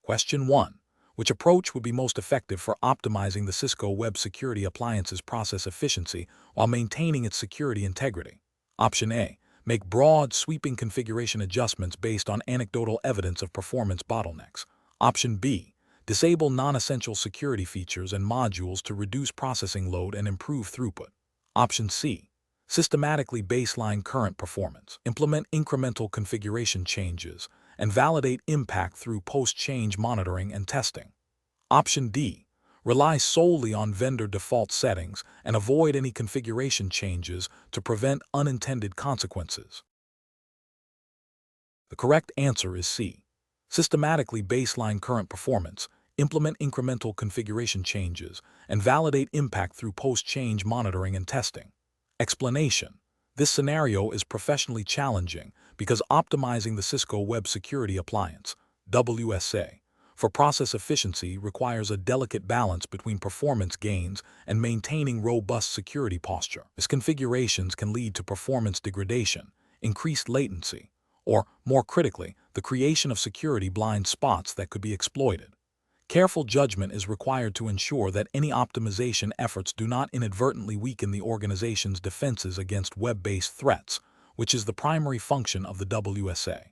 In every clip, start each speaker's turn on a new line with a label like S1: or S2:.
S1: Question 1. Which approach would be most effective for optimizing the Cisco Web Security Appliance's process efficiency while maintaining its security integrity? Option A. Make broad, sweeping configuration adjustments based on anecdotal evidence of performance bottlenecks. Option B. Disable non-essential security features and modules to reduce processing load and improve throughput. Option C. Systematically baseline current performance. Implement incremental configuration changes and validate impact through post-change monitoring and testing. Option D. Rely solely on vendor default settings and avoid any configuration changes to prevent unintended consequences. The correct answer is C. Systematically baseline current performance, implement incremental configuration changes, and validate impact through post-change monitoring and testing. Explanation. This scenario is professionally challenging because optimizing the Cisco Web Security Appliance, SWSA, for process efficiency requires a delicate balance between performance gains and maintaining robust security posture. Misconfigurations can lead to performance degradation, increased latency, or, more critically, the creation of security blind spots that could be exploited. Careful judgment is required to ensure that any optimization efforts do not inadvertently weaken the organization's defenses against web-based threats, which is the primary function of the WSA.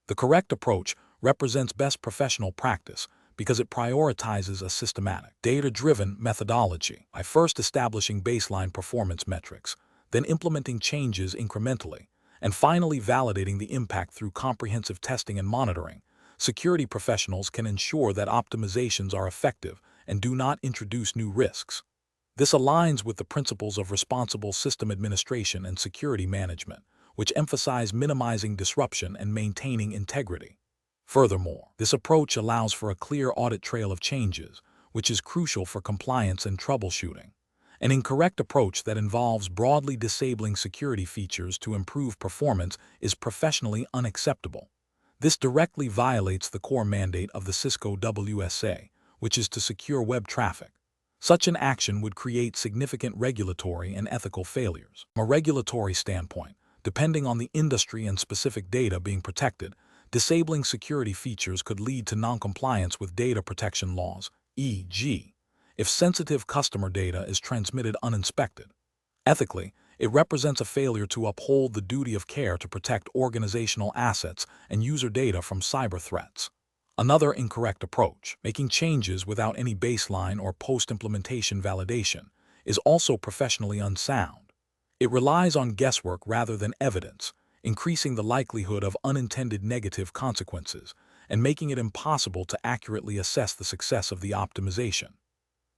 S1: The correct approach represents best professional practice because it prioritizes a systematic, data-driven methodology by first establishing baseline performance metrics, then implementing changes incrementally, and finally validating the impact through comprehensive testing and monitoring. Security professionals can ensure that optimizations are effective and do not introduce new risks. This aligns with the principles of responsible system administration and security management, which emphasize minimizing disruption and maintaining integrity. Furthermore, this approach allows for a clear audit trail of changes, which is crucial for compliance and troubleshooting. An incorrect approach that involves broadly disabling security features to improve performance is professionally unacceptable. This directly violates the core mandate of the Cisco WSA, which is to secure web traffic. Such an action would create significant regulatory and ethical failures. From a regulatory standpoint, depending on the industry and specific data being protected, disabling security features could lead to noncompliance with data protection laws, e.g., if sensitive customer data is transmitted uninspected. Ethically, it represents a failure to uphold the duty of care to protect organizational assets and user data from cyber threats. Another incorrect approach, making changes without any baseline or post-implementation validation, is also professionally unsound. It relies on guesswork rather than evidence, increasing the likelihood of unintended negative consequences and making it impossible to accurately assess the success of the optimization.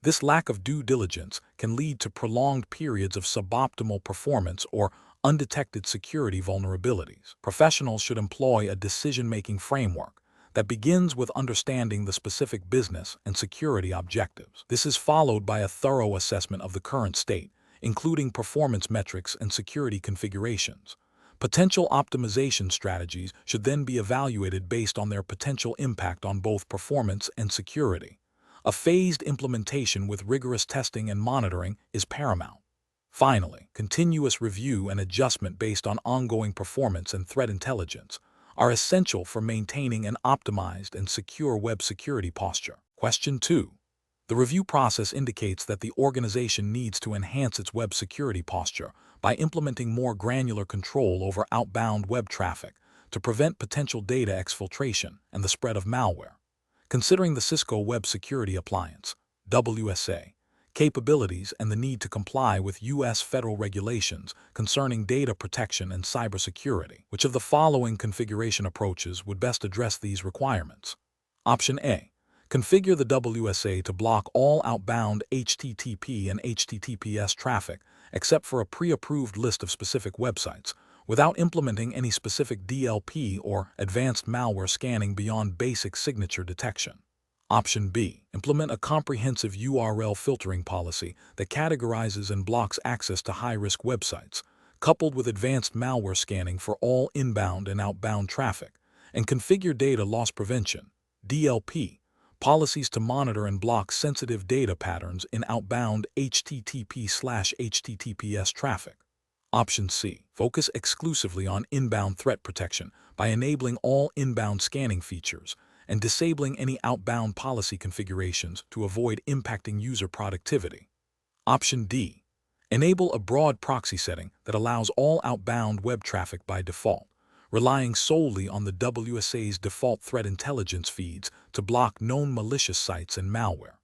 S1: This lack of due diligence can lead to prolonged periods of suboptimal performance or undetected security vulnerabilities. Professionals should employ a decision-making framework that begins with understanding the specific business and security objectives. This is followed by a thorough assessment of the current state, including performance metrics and security configurations. Potential optimization strategies should then be evaluated based on their potential impact on both performance and security. A phased implementation with rigorous testing and monitoring is paramount. Finally, continuous review and adjustment based on ongoing performance and threat intelligence are essential for maintaining an optimized and secure web security posture. Question 2. The review process indicates that the organization needs to enhance its web security posture by implementing more granular control over outbound web traffic to prevent potential data exfiltration and the spread of malware. Considering the Cisco Web Security Appliance, WSA, capabilities and the need to comply with U.S. federal regulations concerning data protection and cybersecurity, which of the following configuration approaches would best address these requirements? Option A. Configure the WSA to block all outbound HTTP and HTTPS traffic except for a pre-approved list of specific websites, without implementing any specific DLP or advanced malware scanning beyond basic signature detection. Option B. Implement a comprehensive URL filtering policy that categorizes and blocks access to high-risk websites, coupled with advanced malware scanning for all inbound and outbound traffic, and configure data loss prevention, DLP, policies to monitor and block sensitive data patterns in outbound HTTP/HTTPS traffic. Option C. Focus exclusively on inbound threat protection by enabling all inbound scanning features and disabling any outbound policy configurations to avoid impacting user productivity. Option D. Enable a broad proxy setting that allows all outbound web traffic by default, relying solely on the WSA's default threat intelligence feeds to block known malicious sites and malware.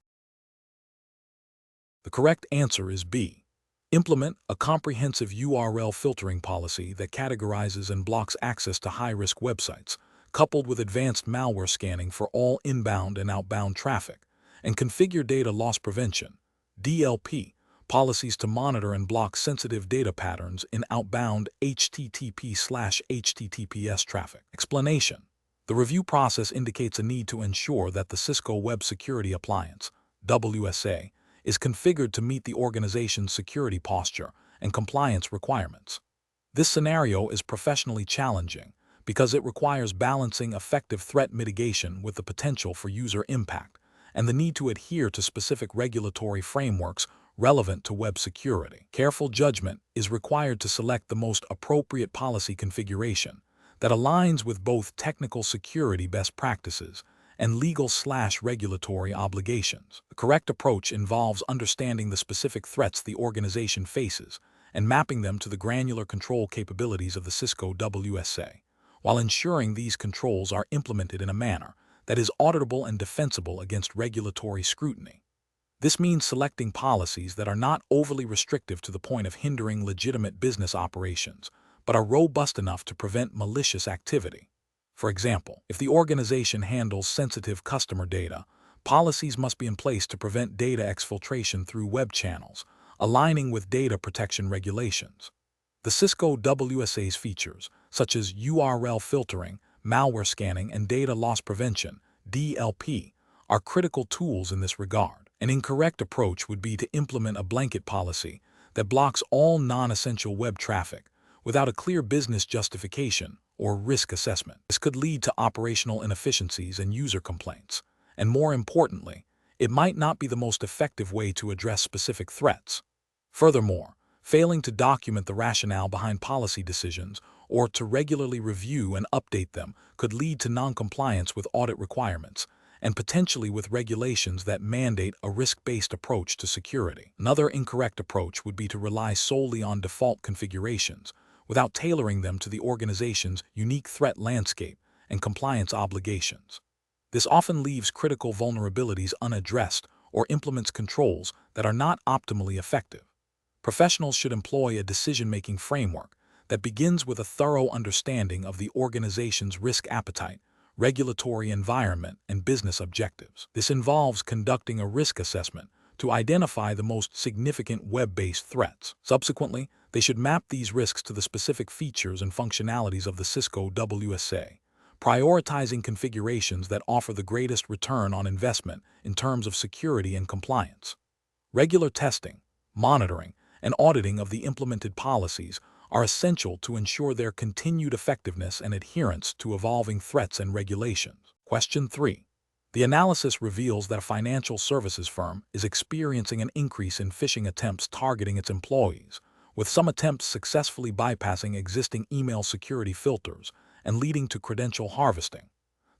S1: The correct answer is B. Implement a comprehensive URL filtering policy that categorizes and blocks access to high-risk websites, coupled with advanced malware scanning for all inbound and outbound traffic, and configure data loss prevention, DLP, policies to monitor and block sensitive data patterns in outbound HTTP/HTTPS traffic. Explanation. The review process indicates a need to ensure that the Cisco Web Security Appliance, WSA, is configured to meet the organization's security posture and compliance requirements. This scenario is professionally challenging because it requires balancing effective threat mitigation with the potential for user impact and the need to adhere to specific regulatory frameworks relevant to web security. Careful judgment is required to select the most appropriate policy configuration that aligns with both technical security best practices and legal/regulatory obligations. The correct approach involves understanding the specific threats the organization faces and mapping them to the granular control capabilities of the Cisco WSA, while ensuring these controls are implemented in a manner that is auditable and defensible against regulatory scrutiny. This means selecting policies that are not overly restrictive to the point of hindering legitimate business operations, but are robust enough to prevent malicious activity. For example, if the organization handles sensitive customer data, policies must be in place to prevent data exfiltration through web channels, aligning with data protection regulations. The Cisco WSA's features, such as URL filtering, malware scanning, and data loss prevention, DLP, are critical tools in this regard. An incorrect approach would be to implement a blanket policy that blocks all non-essential web traffic without a clear business justification or risk assessment. This could lead to operational inefficiencies and user complaints, and more importantly, it might not be the most effective way to address specific threats. Furthermore, failing to document the rationale behind policy decisions or to regularly review and update them could lead to non-compliance with audit requirements and potentially with regulations that mandate a risk-based approach to security. Another incorrect approach would be to rely solely on default configurations without tailoring them to the organization's unique threat landscape and compliance obligations. This often leaves critical vulnerabilities unaddressed or implements controls that are not optimally effective. Professionals should employ a decision-making framework that begins with a thorough understanding of the organization's risk appetite, regulatory environment, and business objectives. This involves conducting a risk assessment to identify the most significant web-based threats. Subsequently, they should map these risks to the specific features and functionalities of the Cisco WSA, prioritizing configurations that offer the greatest return on investment in terms of security and compliance. Regular testing, monitoring, and auditing of the implemented policies are essential to ensure their continued effectiveness and adherence to evolving threats and regulations. Question 3. The analysis reveals that a financial services firm is experiencing an increase in phishing attempts targeting its employees, with some attempts successfully bypassing existing email security filters and leading to credential harvesting.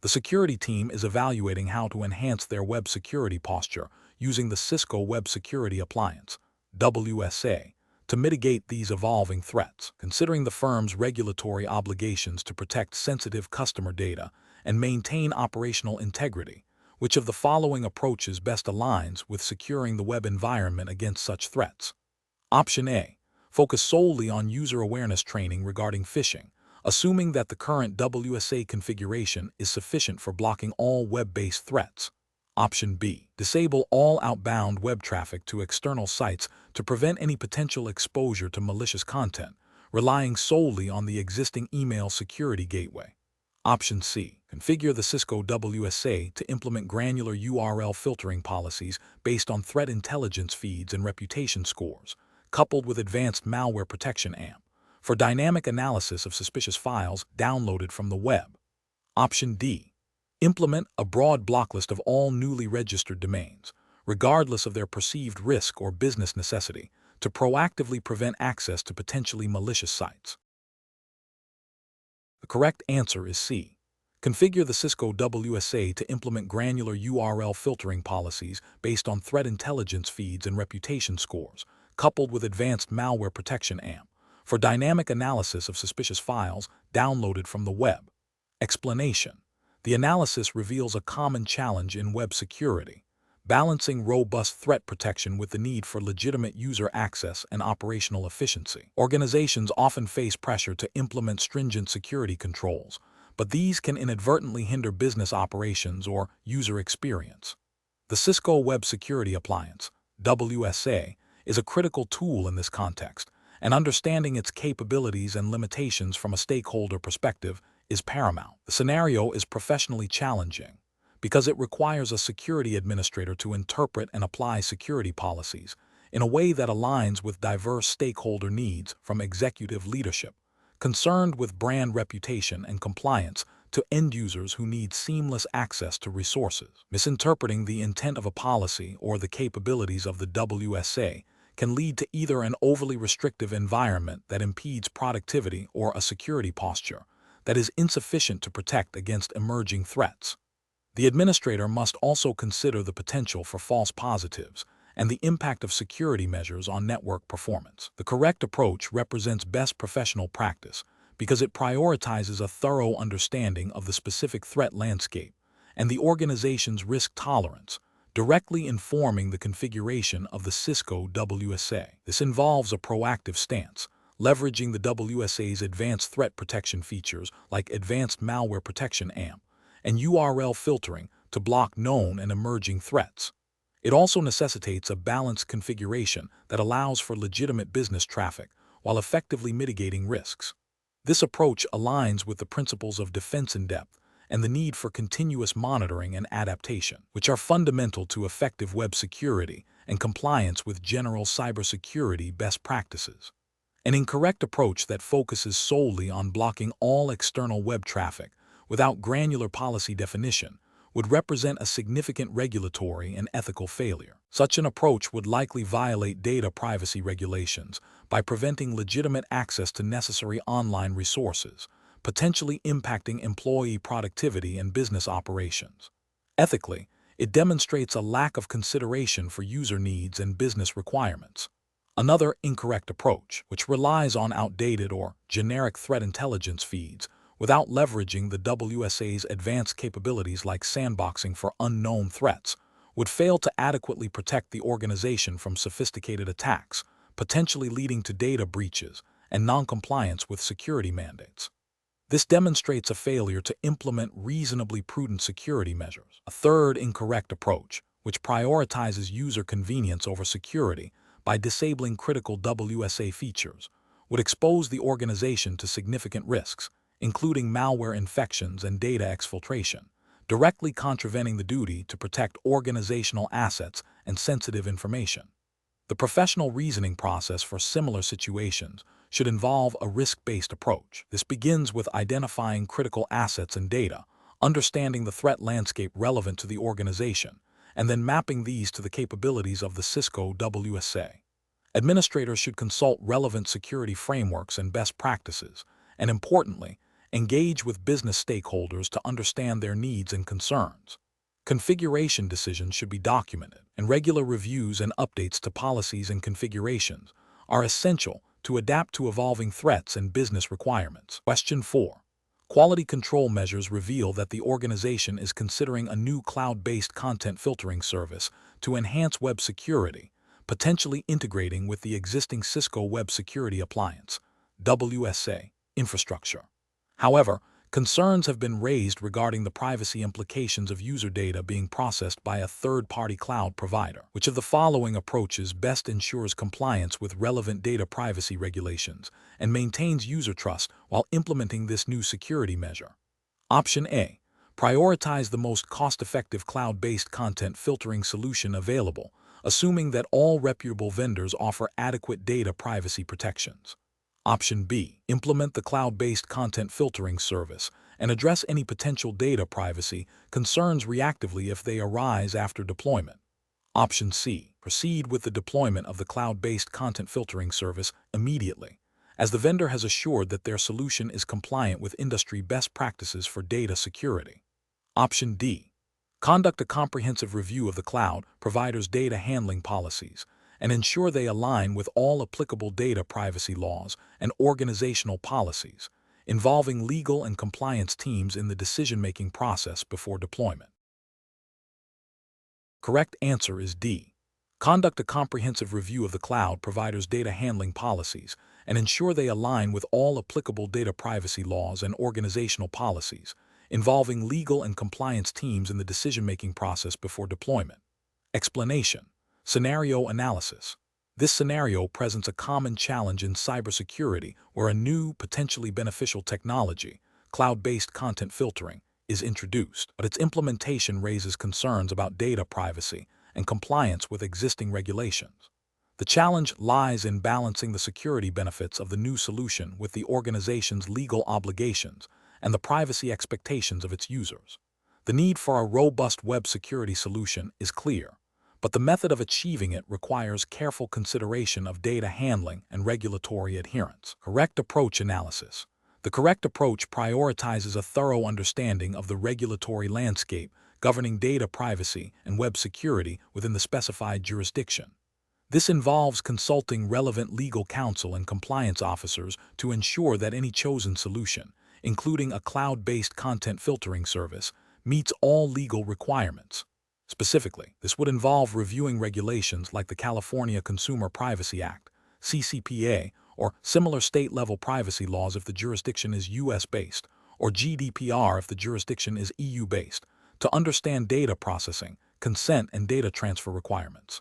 S1: The security team is evaluating how to enhance their web security posture using the Cisco Web Security Appliance, WSA, to mitigate these evolving threats. Considering the firm's regulatory obligations to protect sensitive customer data and maintain operational integrity, which of the following approaches best aligns with securing the web environment against such threats? Option A. Focus solely on user awareness training regarding phishing, assuming that the current WSA configuration is sufficient for blocking all web-based threats. Option B. Disable all outbound web traffic to external sites to prevent any potential exposure to malicious content, relying solely on the existing email security gateway. Option C. Configure the Cisco WSA to implement granular URL filtering policies based on threat intelligence feeds and reputation scores, coupled with advanced malware protection AMP, for dynamic analysis of suspicious files downloaded from the web. Option D. Implement a broad blocklist of all newly registered domains, regardless of their perceived risk or business necessity, to proactively prevent access to potentially malicious sites. The correct answer is C. Configure the Cisco WSA to implement granular URL filtering policies based on threat intelligence feeds and reputation scores, coupled with advanced malware protection AMP, for dynamic analysis of suspicious files downloaded from the web. Explanation: the analysis reveals a common challenge in web security, balancing robust threat protection with the need for legitimate user access and operational efficiency. Organizations often face pressure to implement stringent security controls, but these can inadvertently hinder business operations or user experience. The Cisco Web Security Appliance, WSA, is a critical tool in this context, and understanding its capabilities and limitations from a stakeholder perspective is paramount. The scenario is professionally challenging because it requires a security administrator to interpret and apply security policies in a way that aligns with diverse stakeholder needs, from executive leadership concerned with brand reputation and compliance to end users who need seamless access to resources. Misinterpreting the intent of a policy or the capabilities of the WSA can lead to either an overly restrictive environment that impedes productivity or a security posture that is insufficient to protect against emerging threats. The administrator must also consider the potential for false positives and the impact of security measures on network performance. The correct approach represents best professional practice because it prioritizes a thorough understanding of the specific threat landscape and the organization's risk tolerance, directly informing the configuration of the Cisco WSA. This involves a proactive stance, leveraging the WSA's advanced threat protection features like advanced malware protection AMP and URL filtering to block known and emerging threats. It also necessitates a balanced configuration that allows for legitimate business traffic while effectively mitigating risks. This approach aligns with the principles of defense in depth and the need for continuous monitoring and adaptation, which are fundamental to effective web security and compliance with general cybersecurity best practices. An incorrect approach that focuses solely on blocking all external web traffic without granular policy definition would represent a significant regulatory and ethical failure. Such an approach would likely violate data privacy regulations by preventing legitimate access to necessary online resources, potentially impacting employee productivity and business operations. Ethically, it demonstrates a lack of consideration for user needs and business requirements. Another incorrect approach, which relies on outdated or generic threat intelligence feeds without leveraging the WSA's advanced capabilities like sandboxing for unknown threats, would fail to adequately protect the organization from sophisticated attacks, potentially leading to data breaches and non-compliance with security mandates. This demonstrates a failure to implement reasonably prudent security measures. A third incorrect approach, which prioritizes user convenience over security by disabling critical WSA features, would expose the organization to significant risks, including malware infections and data exfiltration, directly contravening the duty to protect organizational assets and sensitive information. The professional reasoning process for similar situations should involve a risk-based approach. This begins with identifying critical assets and data, understanding the threat landscape relevant to the organization, and then mapping these to the capabilities of the Cisco WSA. Administrators should consult relevant security frameworks and best practices, and importantly, engage with business stakeholders to understand their needs and concerns. Configuration decisions should be documented, and regular reviews and updates to policies and configurations are essential to adapt to evolving threats and business requirements. Question 4. Quality control measures reveal that the organization is considering a new cloud-based content filtering service to enhance web security, potentially integrating with the existing Cisco Web Security Appliance, WSA, infrastructure. However, concerns have been raised regarding the privacy implications of user data being processed by a third-party cloud provider. Which of the following approaches best ensures compliance with relevant data privacy regulations and maintains user trust while implementing this new security measure? Option A. Prioritize the most cost-effective cloud-based content filtering solution available, assuming that all reputable vendors offer adequate data privacy protections. Option B. Implement the cloud-based content filtering service and address any potential data privacy concerns reactively if they arise after deployment. Option C. Proceed with the deployment of the cloud-based content filtering service immediately, as the vendor has assured that their solution is compliant with industry best practices for data security. Option D. Conduct a comprehensive review of the cloud provider's data handling policies and ensure they align with all applicable data privacy laws and organizational policies, involving legal and compliance teams in the decision-making process before deployment. Correct answer is D. Conduct a comprehensive review of the cloud provider's data handling policies and ensure they align with all applicable data privacy laws and organizational policies, involving legal and compliance teams in the decision-making process before deployment. Explanation. Scenario analysis. This scenario presents a common challenge in cybersecurity where a new, potentially beneficial technology, cloud-based content filtering, is introduced, but its implementation raises concerns about data privacy and compliance with existing regulations. The challenge lies in balancing the security benefits of the new solution with the organization's legal obligations and the privacy expectations of its users. The need for a robust web security solution is clear, but the method of achieving it requires careful consideration of data handling and regulatory adherence. Correct approach analysis. The correct approach prioritizes a thorough understanding of the regulatory landscape governing data privacy and web security within the specified jurisdiction. This involves consulting relevant legal counsel and compliance officers to ensure that any chosen solution, including a cloud-based content filtering service, meets all legal requirements. Specifically, this would involve reviewing regulations like the California Consumer Privacy Act, CCPA, or similar state-level privacy laws if the jurisdiction is US-based, or GDPR if the jurisdiction is EU-based, to understand data processing, consent, and data transfer requirements.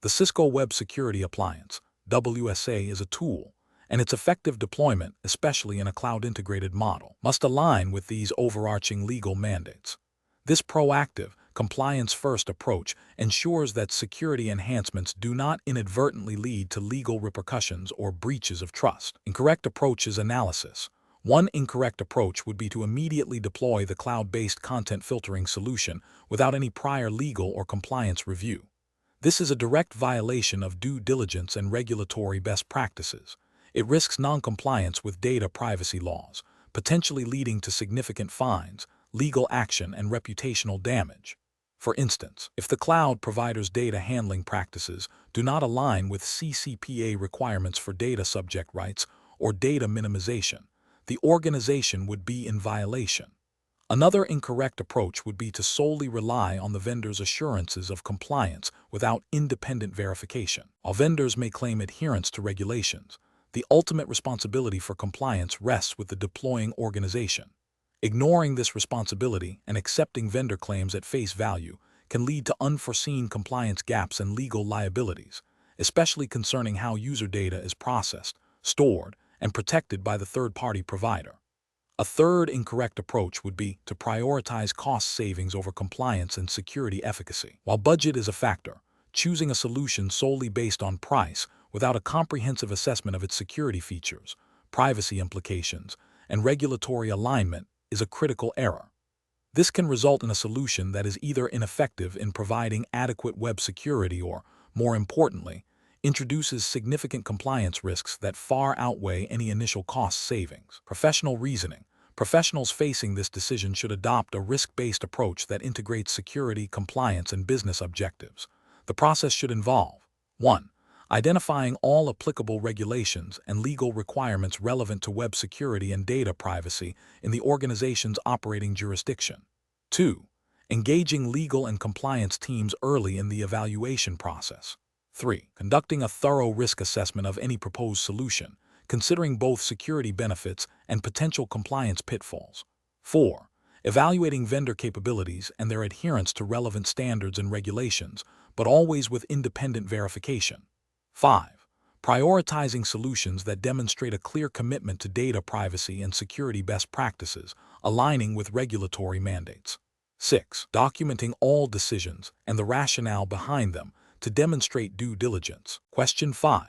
S1: The Cisco Web Security Appliance, SWSA, is a tool, and its effective deployment, especially in a cloud-integrated model, must align with these overarching legal mandates. This proactive, compliance-first approach ensures that security enhancements do not inadvertently lead to legal repercussions or breaches of trust. Incorrect approaches analysis. One incorrect approach would be to immediately deploy the cloud-based content filtering solution without any prior legal or compliance review. This is a direct violation of due diligence and regulatory best practices. It risks non-compliance with data privacy laws, potentially leading to significant fines, legal action, and reputational damage. For instance, if the cloud provider's data handling practices do not align with CCPA requirements for data subject rights or data minimization, the organization would be in violation. Another incorrect approach would be to solely rely on the vendor's assurances of compliance without independent verification. While vendors may claim adherence to regulations, the ultimate responsibility for compliance rests with the deploying organization. Ignoring this responsibility and accepting vendor claims at face value can lead to unforeseen compliance gaps and legal liabilities, especially concerning how user data is processed, stored, and protected by the third-party provider. A third incorrect approach would be to prioritize cost savings over compliance and security efficacy. While budget is a factor, choosing a solution solely based on price without a comprehensive assessment of its security features, privacy implications, and regulatory alignment is a critical error. This can result in a solution that is either ineffective in providing adequate web security or, more importantly, introduces significant compliance risks that far outweigh any initial cost savings. Professional reasoning. Professionals facing this decision should adopt a risk-based approach that integrates security, compliance, and business objectives. The process should involve 1. Identifying all applicable regulations and legal requirements relevant to web security and data privacy in the organization's operating jurisdiction. 2. Engaging legal and compliance teams early in the evaluation process. 3. Conducting a thorough risk assessment of any proposed solution, considering both security benefits and potential compliance pitfalls. 4. Evaluating vendor capabilities and their adherence to relevant standards and regulations, but always with independent verification. 5. Prioritizing solutions that demonstrate a clear commitment to data privacy and security best practices, aligning with regulatory mandates. 6. Documenting all decisions and the rationale behind them to demonstrate due diligence. Question 5.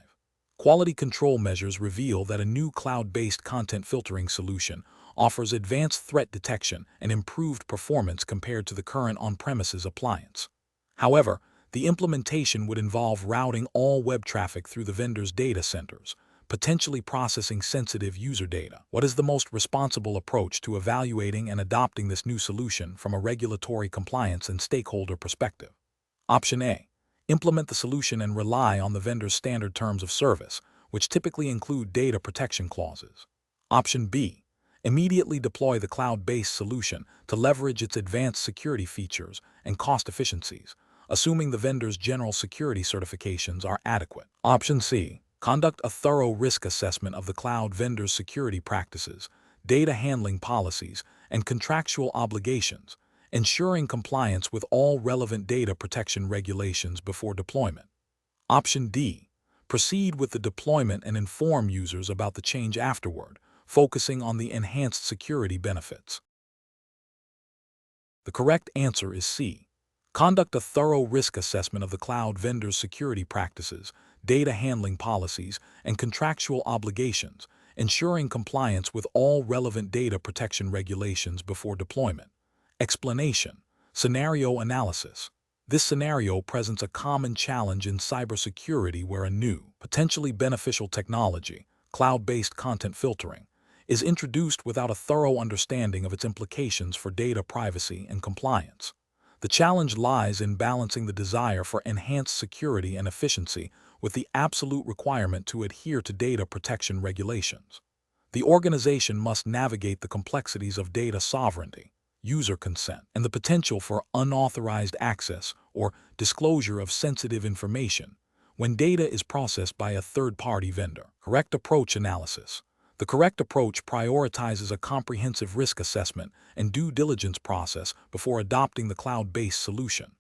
S1: Quality control measures reveal that a new cloud-based content filtering solution offers advanced threat detection and improved performance compared to the current on-premises appliance. However, the implementation would involve routing all web traffic through the vendor's data centers, potentially processing sensitive user data. What is the most responsible approach to evaluating and adopting this new solution from a regulatory compliance and stakeholder perspective? Option A. Implement the solution and rely on the vendor's standard terms of service, which typically include data protection clauses. Option B. Immediately deploy the cloud-based solution to leverage its advanced security features and cost efficiencies, assuming the vendor's general security certifications are adequate. Option C. Conduct a thorough risk assessment of the cloud vendor's security practices, data handling policies, and contractual obligations, ensuring compliance with all relevant data protection regulations before deployment. Option D. Proceed with the deployment and inform users about the change afterward, focusing on the enhanced security benefits. The correct answer is C. Conduct a thorough risk assessment of the cloud vendor's security practices, data handling policies, and contractual obligations, ensuring compliance with all relevant data protection regulations before deployment. Explanation. Scenario analysis. This scenario presents a common challenge in cybersecurity where a new, potentially beneficial technology, cloud-based content filtering, is introduced without a thorough understanding of its implications for data privacy and compliance. The challenge lies in balancing the desire for enhanced security and efficiency with the absolute requirement to adhere to data protection regulations. The organization must navigate the complexities of data sovereignty, user consent, and the potential for unauthorized access or disclosure of sensitive information when data is processed by a third-party vendor. Correct approach analysis. The correct approach prioritizes a comprehensive risk assessment and due diligence process before adopting the cloud-based solution.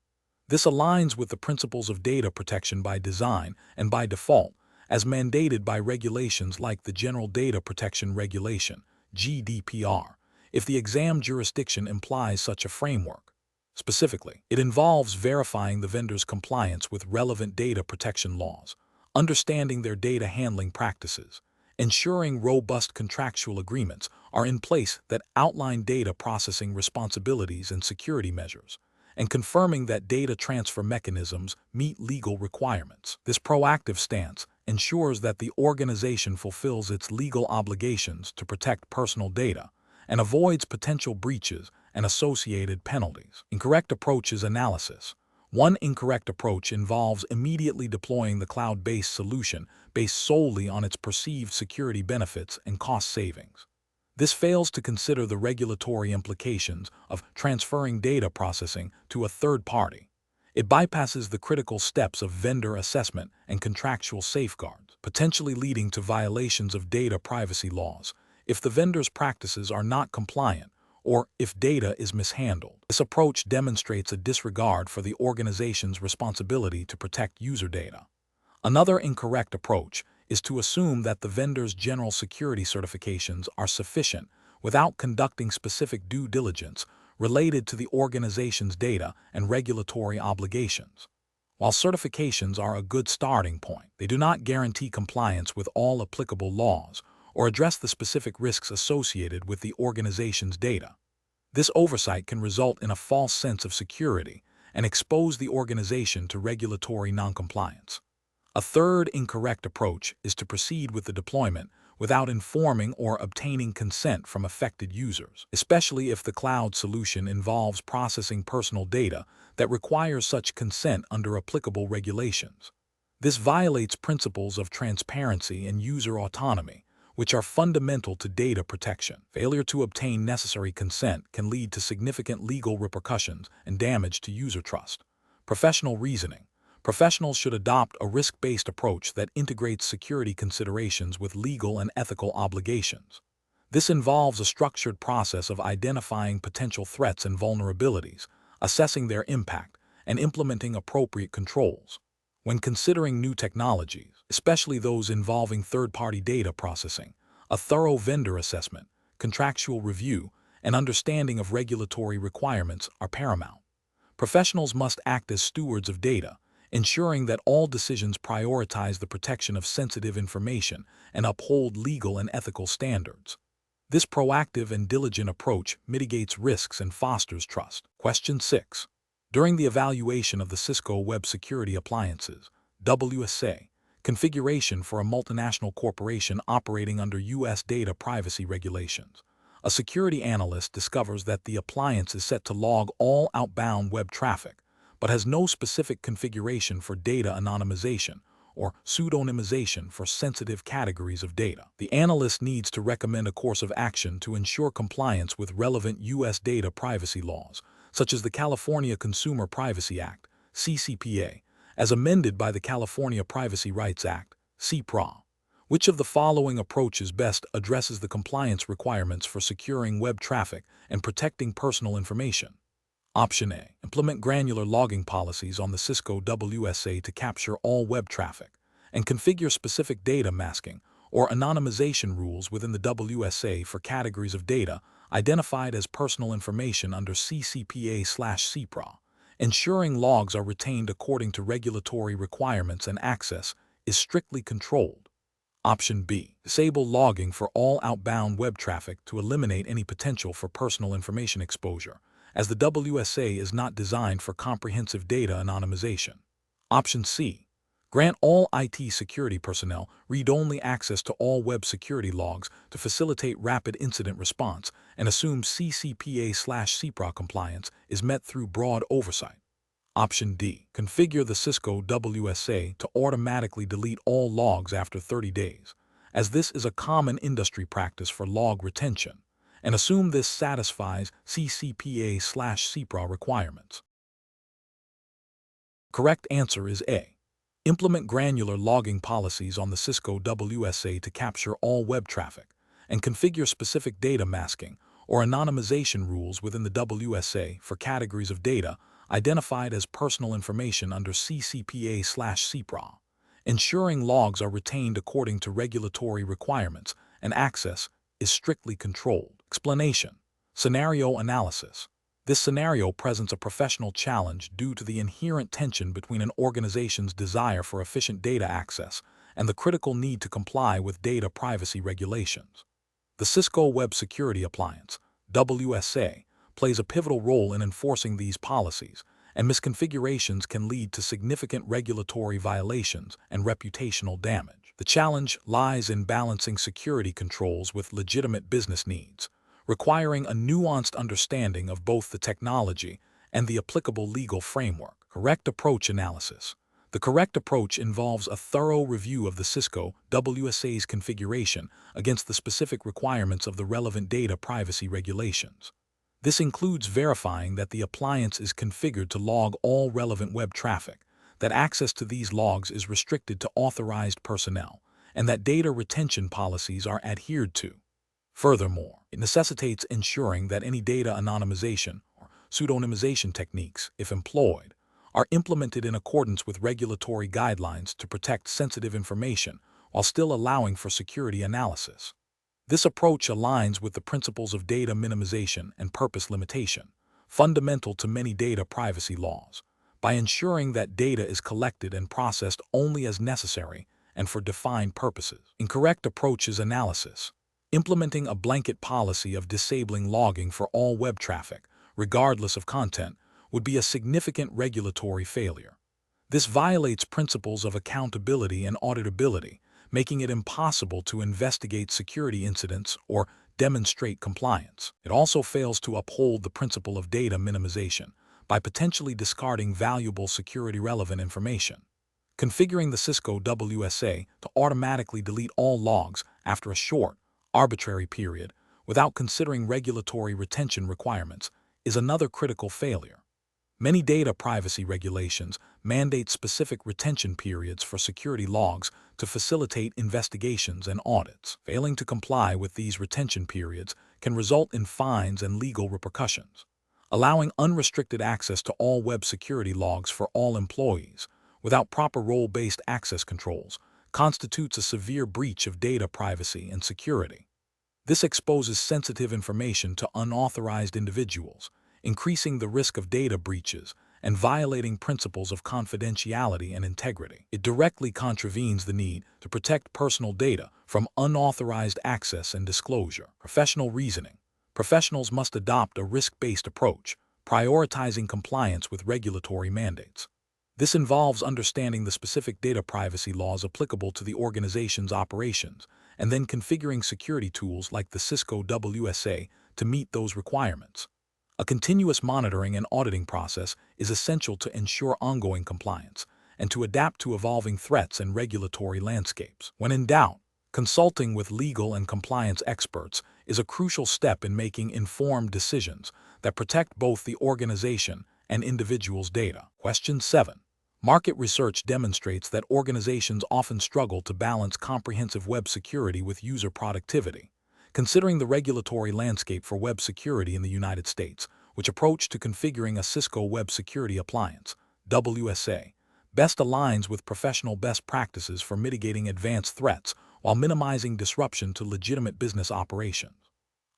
S1: This aligns with the principles of data protection by design and by default, as mandated by regulations like the General Data Protection Regulation, GDPR, if the exam jurisdiction implies such a framework. Specifically, it involves verifying the vendor's compliance with relevant data protection laws, understanding their data handling practices, ensuring robust contractual agreements are in place that outline data processing responsibilities and security measures, and confirming that data transfer mechanisms meet legal requirements. This proactive stance ensures that the organization fulfills its legal obligations to protect personal data and avoids potential breaches and associated penalties. Incorrect approaches analysis. One incorrect approach involves immediately deploying the cloud-based solution based solely on its perceived security benefits and cost savings. This fails to consider the regulatory implications of transferring data processing to a third party. It bypasses the critical steps of vendor assessment and contractual safeguards, potentially leading to violations of data privacy laws if the vendor's practices are not compliant or if data is mishandled. This approach demonstrates a disregard for the organization's responsibility to protect user data. Another incorrect approach is to assume that the vendor's general security certifications are sufficient without conducting specific due diligence related to the organization's data and regulatory obligations. While certifications are a good starting point, they do not guarantee compliance with all applicable laws or address the specific risks associated with the organization's data. This oversight can result in a false sense of security and expose the organization to regulatory noncompliance. A third incorrect approach is to proceed with the deployment without informing or obtaining consent from affected users, especially if the cloud solution involves processing personal data that requires such consent under applicable regulations. This violates principles of transparency and user autonomy, which are fundamental to data protection. Failure to obtain necessary consent can lead to significant legal repercussions and damage to user trust. Professional reasoning. Professionals should adopt a risk-based approach that integrates security considerations with legal and ethical obligations. This involves a structured process of identifying potential threats and vulnerabilities, assessing their impact, and implementing appropriate controls. When considering new technologies, especially those involving third-party data processing, a thorough vendor assessment, contractual review, and understanding of regulatory requirements are paramount. Professionals must act as stewards of data, ensuring that all decisions prioritize the protection of sensitive information and uphold legal and ethical standards. This proactive and diligent approach mitigates risks and fosters trust. Question 6. During the evaluation of the Cisco Web Security Appliances, SWSA, Configuration for a multinational corporation operating under U.S. data privacy regulations. A security analyst discovers that the appliance is set to log all outbound web traffic, but has no specific configuration for data anonymization or pseudonymization for sensitive categories of data. The analyst needs to recommend a course of action to ensure compliance with relevant U.S. data privacy laws, such as the California Consumer Privacy Act, CCPA, as amended by the California Privacy Rights Act, CPRA. Which of the following approaches best addresses the compliance requirements for securing web traffic and protecting personal information? Option A. Implement granular logging policies on the Cisco SWSA to capture all web traffic, and configure specific data masking or anonymization rules within the WSA for categories of data identified as personal information under CCPA/CPRA. Ensuring logs are retained according to regulatory requirements and access is strictly controlled. Option B. Disable logging for all outbound web traffic to eliminate any potential for personal information exposure, as the WSA is not designed for comprehensive data anonymization. Option C. Grant all IT security personnel read-only access to all web security logs to facilitate rapid incident response and assume CCPA/CPRA compliance is met through broad oversight. Option D. Configure the Cisco WSA to automatically delete all logs after 30 days, as this is a common industry practice for log retention, and assume this satisfies CCPA/CPRA requirements. Correct answer is A. Implement granular logging policies on the Cisco WSA to capture all web traffic, and configure specific data masking or anonymization rules within the WSA for categories of data identified as personal information under CCPA/CPRA. Ensuring logs are retained according to regulatory requirements and access is strictly controlled. Explanation. Scenario analysis. This scenario presents a professional challenge due to the inherent tension between an organization's desire for efficient data access and the critical need to comply with data privacy regulations. The Cisco Web Security Appliance, WSA, plays a pivotal role in enforcing these policies, and misconfigurations can lead to significant regulatory violations and reputational damage. The challenge lies in balancing security controls with legitimate business needs, requiring a nuanced understanding of both the technology and the applicable legal framework. Correct approach analysis. The correct approach involves a thorough review of the Cisco WSA's configuration against the specific requirements of the relevant data privacy regulations. This includes verifying that the appliance is configured to log all relevant web traffic, that access to these logs is restricted to authorized personnel, and that data retention policies are adhered to. Furthermore, it necessitates ensuring that any data anonymization or pseudonymization techniques, if employed, are implemented in accordance with regulatory guidelines to protect sensitive information while still allowing for security analysis. This approach aligns with the principles of data minimization and purpose limitation, fundamental to many data privacy laws, by ensuring that data is collected and processed only as necessary and for defined purposes. Incorrect approaches analysis. Implementing a blanket policy of disabling logging for all web traffic, regardless of content, would be a significant regulatory failure. This violates principles of accountability and auditability, making it impossible to investigate security incidents or demonstrate compliance. It also fails to uphold the principle of data minimization by potentially discarding valuable security-relevant information. Configuring the Cisco WSA to automatically delete all logs after a short, arbitrary period without considering regulatory retention requirements is another critical failure. Many data privacy regulations mandate specific retention periods for security logs to facilitate investigations and audits. Failing to comply with these retention periods can result in fines and legal repercussions. Allowing unrestricted access to all web security logs for all employees without proper role-based access controls constitutes a severe breach of data privacy and security. This exposes sensitive information to unauthorized individuals, increasing the risk of data breaches and violating principles of confidentiality and integrity. It directly contravenes the need to protect personal data from unauthorized access and disclosure. Professional reasoning. Professionals must adopt a risk-based approach, prioritizing compliance with regulatory mandates. This involves understanding the specific data privacy laws applicable to the organization's operations, and then configuring security tools like the Cisco SWSA to meet those requirements. A continuous monitoring and auditing process is essential to ensure ongoing compliance and to adapt to evolving threats and regulatory landscapes. When in doubt, consulting with legal and compliance experts is a crucial step in making informed decisions that protect both the organization and individuals' data. Question 7. Market research demonstrates that organizations often struggle to balance comprehensive web security with user productivity. Considering the regulatory landscape for web security in the United States, which approach to configuring a Cisco Web Security Appliance, SWSA, best aligns with professional best practices for mitigating advanced threats while minimizing disruption to legitimate business operations.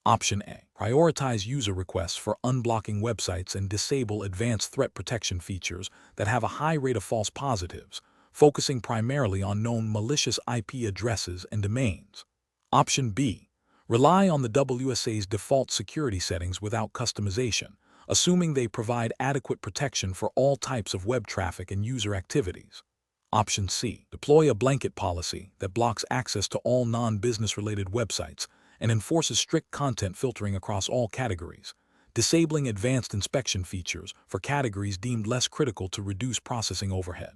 S1: Option A. Prioritize user requests for unblocking websites and disable advanced threat protection features that have a high rate of false positives, focusing primarily on known malicious IP addresses and domains. Option B. Rely on the WSA's default security settings without customization, assuming they provide adequate protection for all types of web traffic and user activities. Option C. Deploy a blanket policy that blocks access to all non-business-related websites and enforces strict content filtering across all categories, disabling advanced inspection features for categories deemed less critical to reduce processing overhead.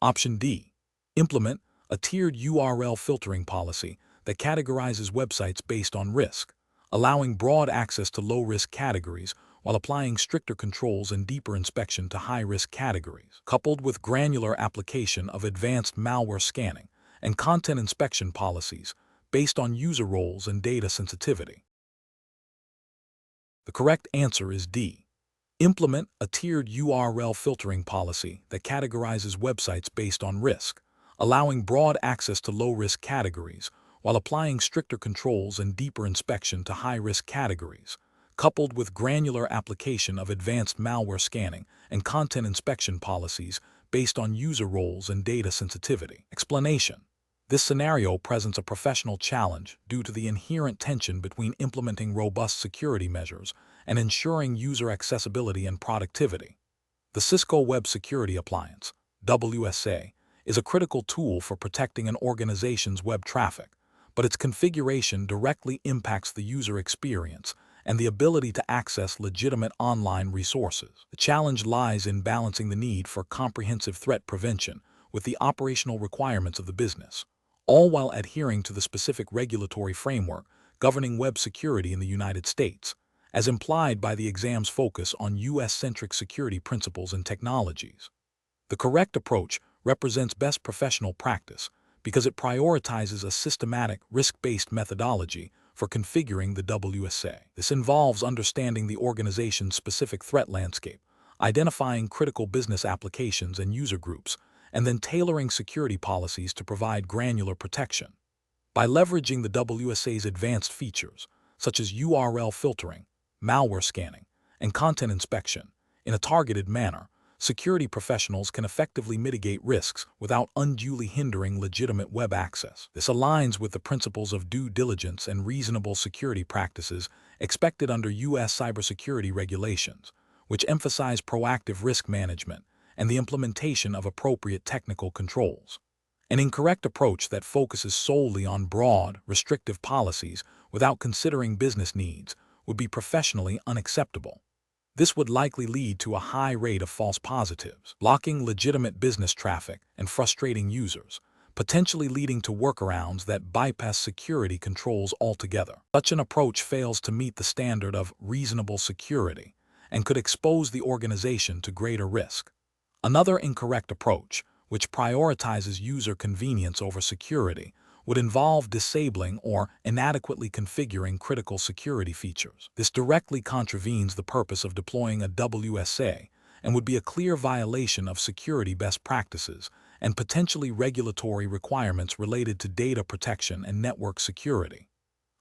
S1: Option D. Implement a tiered URL filtering policy that categorizes websites based on risk, allowing broad access to low-risk categories while applying stricter controls and deeper inspection to high-risk categories, coupled with granular application of advanced malware scanning and content inspection policies based on user roles and data sensitivity. The correct answer is D. Implement a tiered URL filtering policy that categorizes websites based on risk, allowing broad access to low-risk categories while applying stricter controls and deeper inspection to high-risk categories, coupled with granular application of advanced malware scanning and content inspection policies based on user roles and data sensitivity. Explanation. This scenario presents a professional challenge due to the inherent tension between implementing robust security measures and ensuring user accessibility and productivity. The Cisco Web Security Appliance, SWSA, is a critical tool for protecting an organization's web traffic, but its configuration directly impacts the user experience and the ability to access legitimate online resources. The challenge lies in balancing the need for comprehensive threat prevention with the operational requirements of the business, all while adhering to the specific regulatory framework governing web security in the United States, as implied by the exam's focus on U.S.-centric security principles and technologies. The correct approach represents best professional practice because it prioritizes a systematic, risk-based methodology for configuring the WSA. This involves understanding the organization's specific threat landscape, identifying critical business applications and user groups, and then tailoring security policies to provide granular protection. By leveraging the WSA's advanced features, such as URL filtering, malware scanning, and content inspection, in a targeted manner, security professionals can effectively mitigate risks without unduly hindering legitimate web access. This aligns with the principles of due diligence and reasonable security practices expected under U.S. cybersecurity regulations, which emphasize proactive risk management and the implementation of appropriate technical controls. An incorrect approach that focuses solely on broad, restrictive policies without considering business needs would be professionally unacceptable. This would likely lead to a high rate of false positives, blocking legitimate business traffic and frustrating users, potentially leading to workarounds that bypass security controls altogether. Such an approach fails to meet the standard of reasonable security and could expose the organization to greater risk. Another incorrect approach, which prioritizes user convenience over security, would involve disabling or inadequately configuring critical security features. This directly contravenes the purpose of deploying a WSA and would be a clear violation of security best practices and potentially regulatory requirements related to data protection and network security.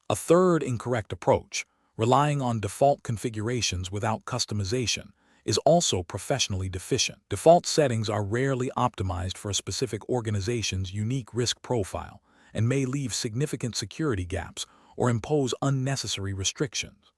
S1: A third incorrect approach, relying on default configurations without customization, is also professionally deficient. Default settings are rarely optimized for a specific organization's unique risk profile and may leave significant security gaps or impose unnecessary restrictions.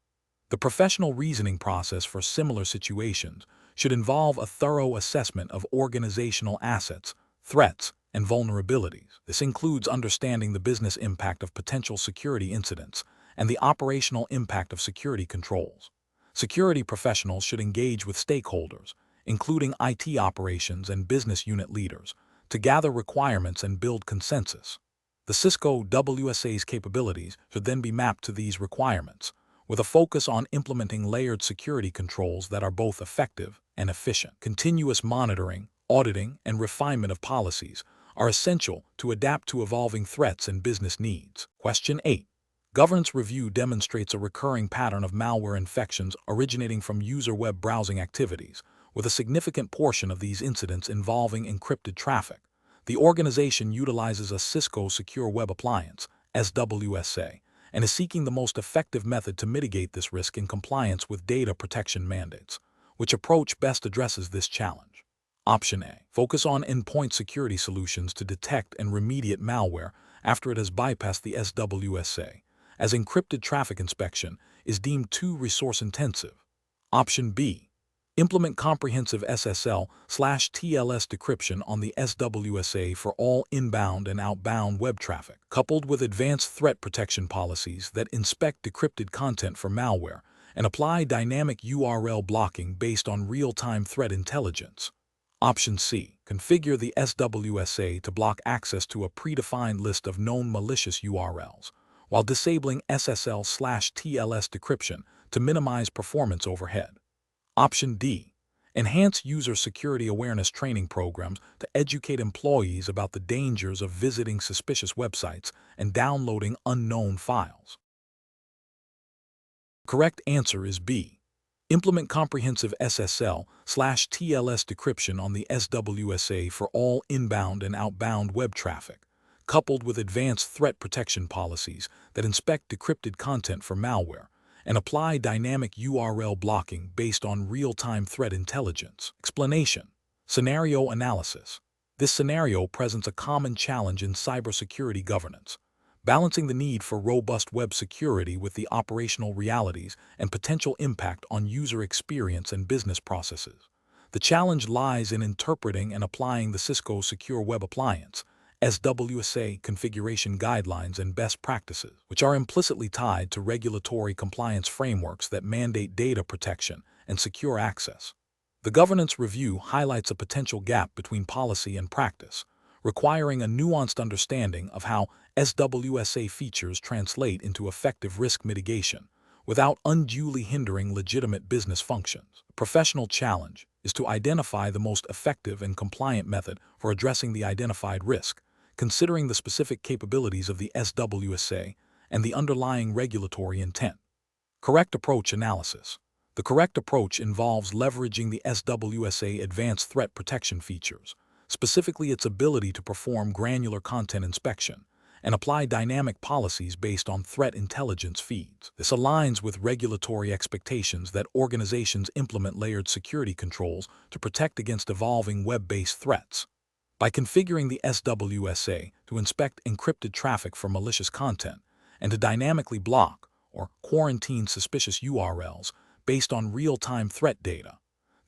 S1: The professional reasoning process for similar situations should involve a thorough assessment of organizational assets, threats, and vulnerabilities. This includes understanding the business impact of potential security incidents and the operational impact of security controls. Security professionals should engage with stakeholders, including IT operations and business unit leaders, to gather requirements and build consensus. The Cisco SWSA's capabilities should then be mapped to these requirements, with a focus on implementing layered security controls that are both effective and efficient. Continuous monitoring, auditing, and refinement of policies are essential to adapt to evolving threats and business needs. Question 8. Governance review demonstrates a recurring pattern of malware infections originating from user web browsing activities, with a significant portion of these incidents involving encrypted traffic. The organization utilizes a Cisco Secure Web Appliance, SWSA, and is seeking the most effective method to mitigate this risk in compliance with data protection mandates. Which approach best addresses this challenge? Option A. Focus on endpoint security solutions to detect and remediate malware after it has bypassed the SWSA, as encrypted traffic inspection is deemed too resource-intensive. Option B. Implement comprehensive SSL/TLS decryption on the SWSA for all inbound and outbound web traffic, coupled with advanced threat protection policies that inspect decrypted content for malware and apply dynamic URL blocking based on real-time threat intelligence. Option C. Configure the SWSA to block access to a predefined list of known malicious URLs, while disabling SSL/TLS decryption to minimize performance overhead. Option D. Enhance user security awareness training programs to educate employees about the dangers of visiting suspicious websites and downloading unknown files. Correct answer is B. Implement comprehensive SSL/TLS decryption on the SWSA for all inbound and outbound web traffic, coupled with advanced threat protection policies that inspect decrypted content for malware and apply dynamic URL blocking based on real-time threat intelligence. Explanation. Scenario analysis. This scenario presents a common challenge in cybersecurity governance, balancing the need for robust web security with the operational realities and potential impact on user experience and business processes. The challenge lies in interpreting and applying the Cisco Secure Web Appliance, SWSA configuration guidelines and best practices, which are implicitly tied to regulatory compliance frameworks that mandate data protection and secure access. The governance review highlights a potential gap between policy and practice, requiring a nuanced understanding of how SWSA features translate into effective risk mitigation without unduly hindering legitimate business functions. The professional challenge is to identify the most effective and compliant method for addressing the identified risk, considering the specific capabilities of the SWSA and the underlying regulatory intent. Correct approach analysis. The correct approach involves leveraging the SWSA advanced threat protection features, specifically its ability to perform granular content inspection and apply dynamic policies based on threat intelligence feeds. This aligns with regulatory expectations that organizations implement layered security controls to protect against evolving web-based threats. By configuring the SWSA to inspect encrypted traffic for malicious content and to dynamically block or quarantine suspicious URLs based on real-time threat data,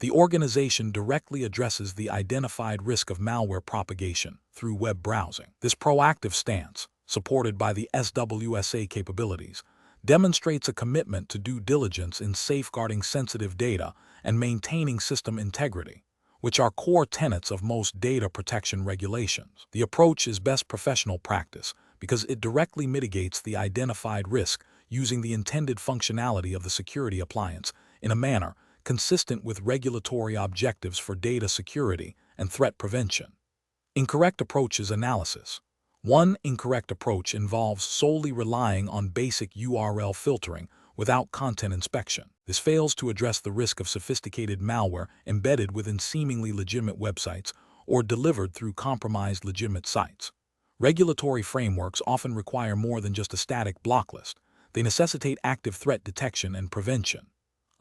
S1: the organization directly addresses the identified risk of malware propagation through web browsing. This proactive stance, supported by the SWSA capabilities, demonstrates a commitment to due diligence in safeguarding sensitive data and maintaining system integrity, which are core tenets of most data protection regulations. The approach is best professional practice because it directly mitigates the identified risk using the intended functionality of the security appliance in a manner consistent with regulatory objectives for data security and threat prevention. Incorrect approaches analysis. One incorrect approach involves solely relying on basic URL filtering without content inspection. This fails to address the risk of sophisticated malware embedded within seemingly legitimate websites or delivered through compromised legitimate sites. Regulatory frameworks often require more than just a static block list. They necessitate active threat detection and prevention.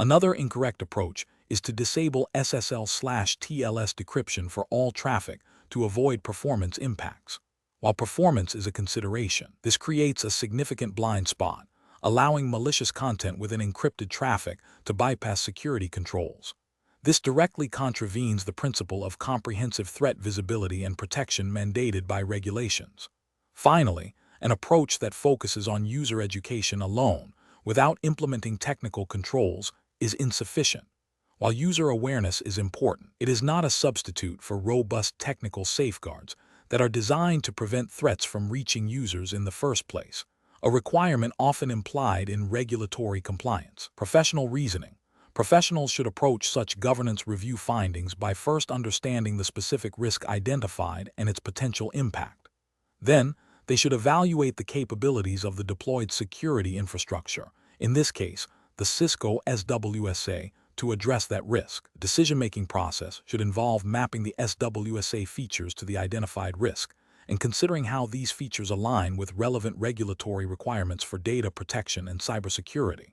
S1: Another incorrect approach is to disable SSL/TLS decryption for all traffic to avoid performance impacts. While performance is a consideration, this creates a significant blind spot, allowing malicious content within encrypted traffic to bypass security controls. This directly contravenes the principle of comprehensive threat visibility and protection mandated by regulations. Finally, an approach that focuses on user education alone, without implementing technical controls, is insufficient. While user awareness is important, it is not a substitute for robust technical safeguards that are designed to prevent threats from reaching users in the first place, a requirement often implied in regulatory compliance. Professional reasoning. Professionals should approach such governance review findings by first understanding the specific risk identified and its potential impact. Then, they should evaluate the capabilities of the deployed security infrastructure, in this case, the Cisco SWSA, to address that risk. The decision-making process should involve mapping the SWSA features to the identified risk and considering how these features align with relevant regulatory requirements for data protection and cybersecurity.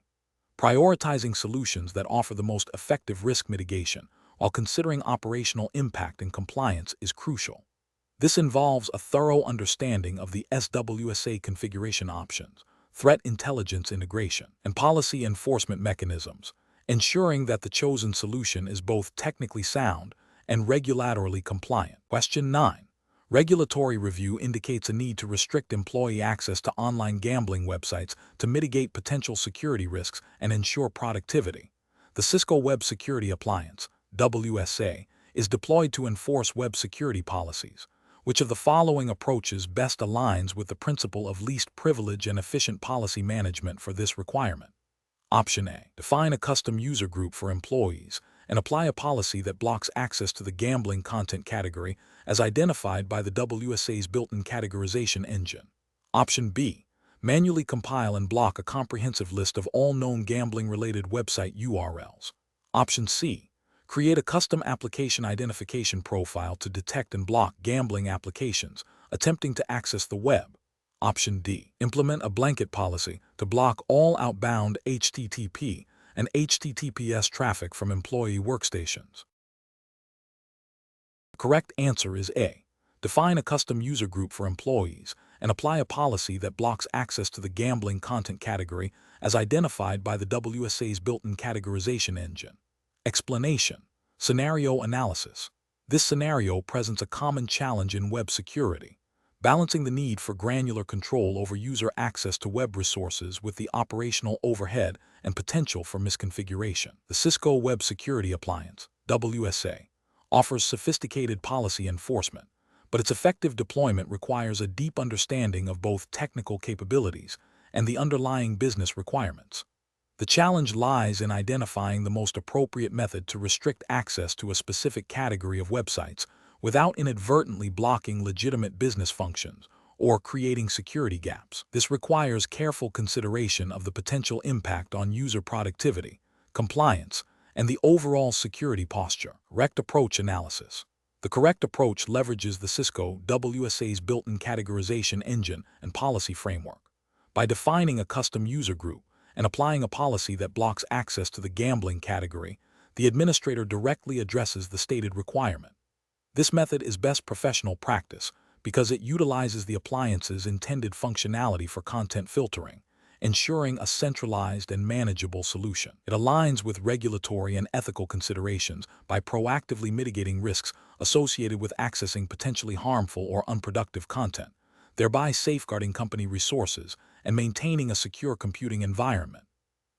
S1: Prioritizing solutions that offer the most effective risk mitigation while considering operational impact and compliance is crucial. This involves a thorough understanding of the SWSA configuration options, threat intelligence integration, and policy enforcement mechanisms, ensuring that the chosen solution is both technically sound and regulatorily compliant. Question 9. Regulatory review indicates a need to restrict employee access to online gambling websites to mitigate potential security risks and ensure productivity. The Cisco Web Security Appliance, SWSA, is deployed to enforce web security policies. Which of the following approaches best aligns with the principle of least privilege and efficient policy management for this requirement? Option A. Define a custom user group for employees and apply a policy that blocks access to the gambling content category as identified by the WSA's built-in categorization engine. Option B. Manually compile and block a comprehensive list of all known gambling-related website URLs. Option C. Create a custom application identification profile to detect and block gambling applications attempting to access the web. Option D. Implement a blanket policy to block all outbound HTTP and HTTPS traffic from employee workstations. The correct answer is A. Define a custom user group for employees and apply a policy that blocks access to the gambling content category as identified by the WSA's built-in categorization engine. Explanation. Scenario analysis. This scenario presents a common challenge in web security, balancing the need for granular control over user access to web resources with the operational overhead and potential for misconfiguration. The Cisco Web Security Appliance, WSA, offers sophisticated policy enforcement, but its effective deployment requires a deep understanding of both technical capabilities and the underlying business requirements. The challenge lies in identifying the most appropriate method to restrict access to a specific category of websites without inadvertently blocking legitimate business functions or creating security gaps. This requires careful consideration of the potential impact on user productivity, compliance, and the overall security posture. Correct approach analysis. The correct approach leverages the Cisco WSA's built-in categorization engine and policy framework. By defining a custom user group and applying a policy that blocks access to the gambling category, the administrator directly addresses the stated requirement. This method is best professional practice because it utilizes the appliance's intended functionality for content filtering, ensuring a centralized and manageable solution. It aligns with regulatory and ethical considerations by proactively mitigating risks associated with accessing potentially harmful or unproductive content, thereby safeguarding company resources and maintaining a secure computing environment.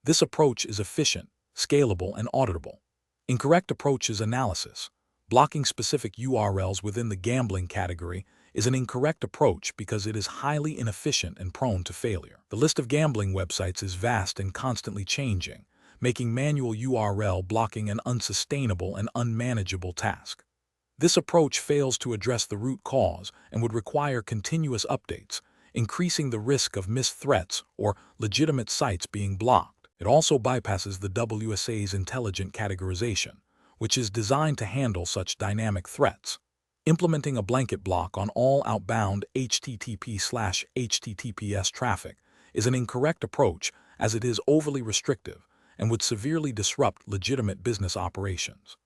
S1: This approach is efficient, scalable, and auditable. Incorrect approaches analysis. Blocking specific URLs within the gambling category is an incorrect approach because it is highly inefficient and prone to failure. The list of gambling websites is vast and constantly changing, making manual URL blocking an unsustainable and unmanageable task. This approach fails to address the root cause and would require continuous updates, increasing the risk of missed threats or legitimate sites being blocked. It also bypasses the WSA's intelligent categorization, which is designed to handle such dynamic threats. Implementing a blanket block on all outbound HTTP/HTTPS traffic is an incorrect approach as it is overly restrictive and would severely disrupt legitimate business operations.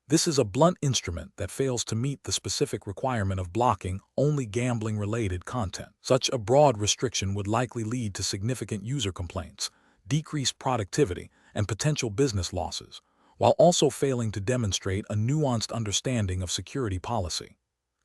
S1: This is a blunt instrument that fails to meet the specific requirement of blocking only gambling-related content. Such a broad restriction would likely lead to significant user complaints, decreased productivity, and potential business losses, while also failing to demonstrate a nuanced understanding of security policy.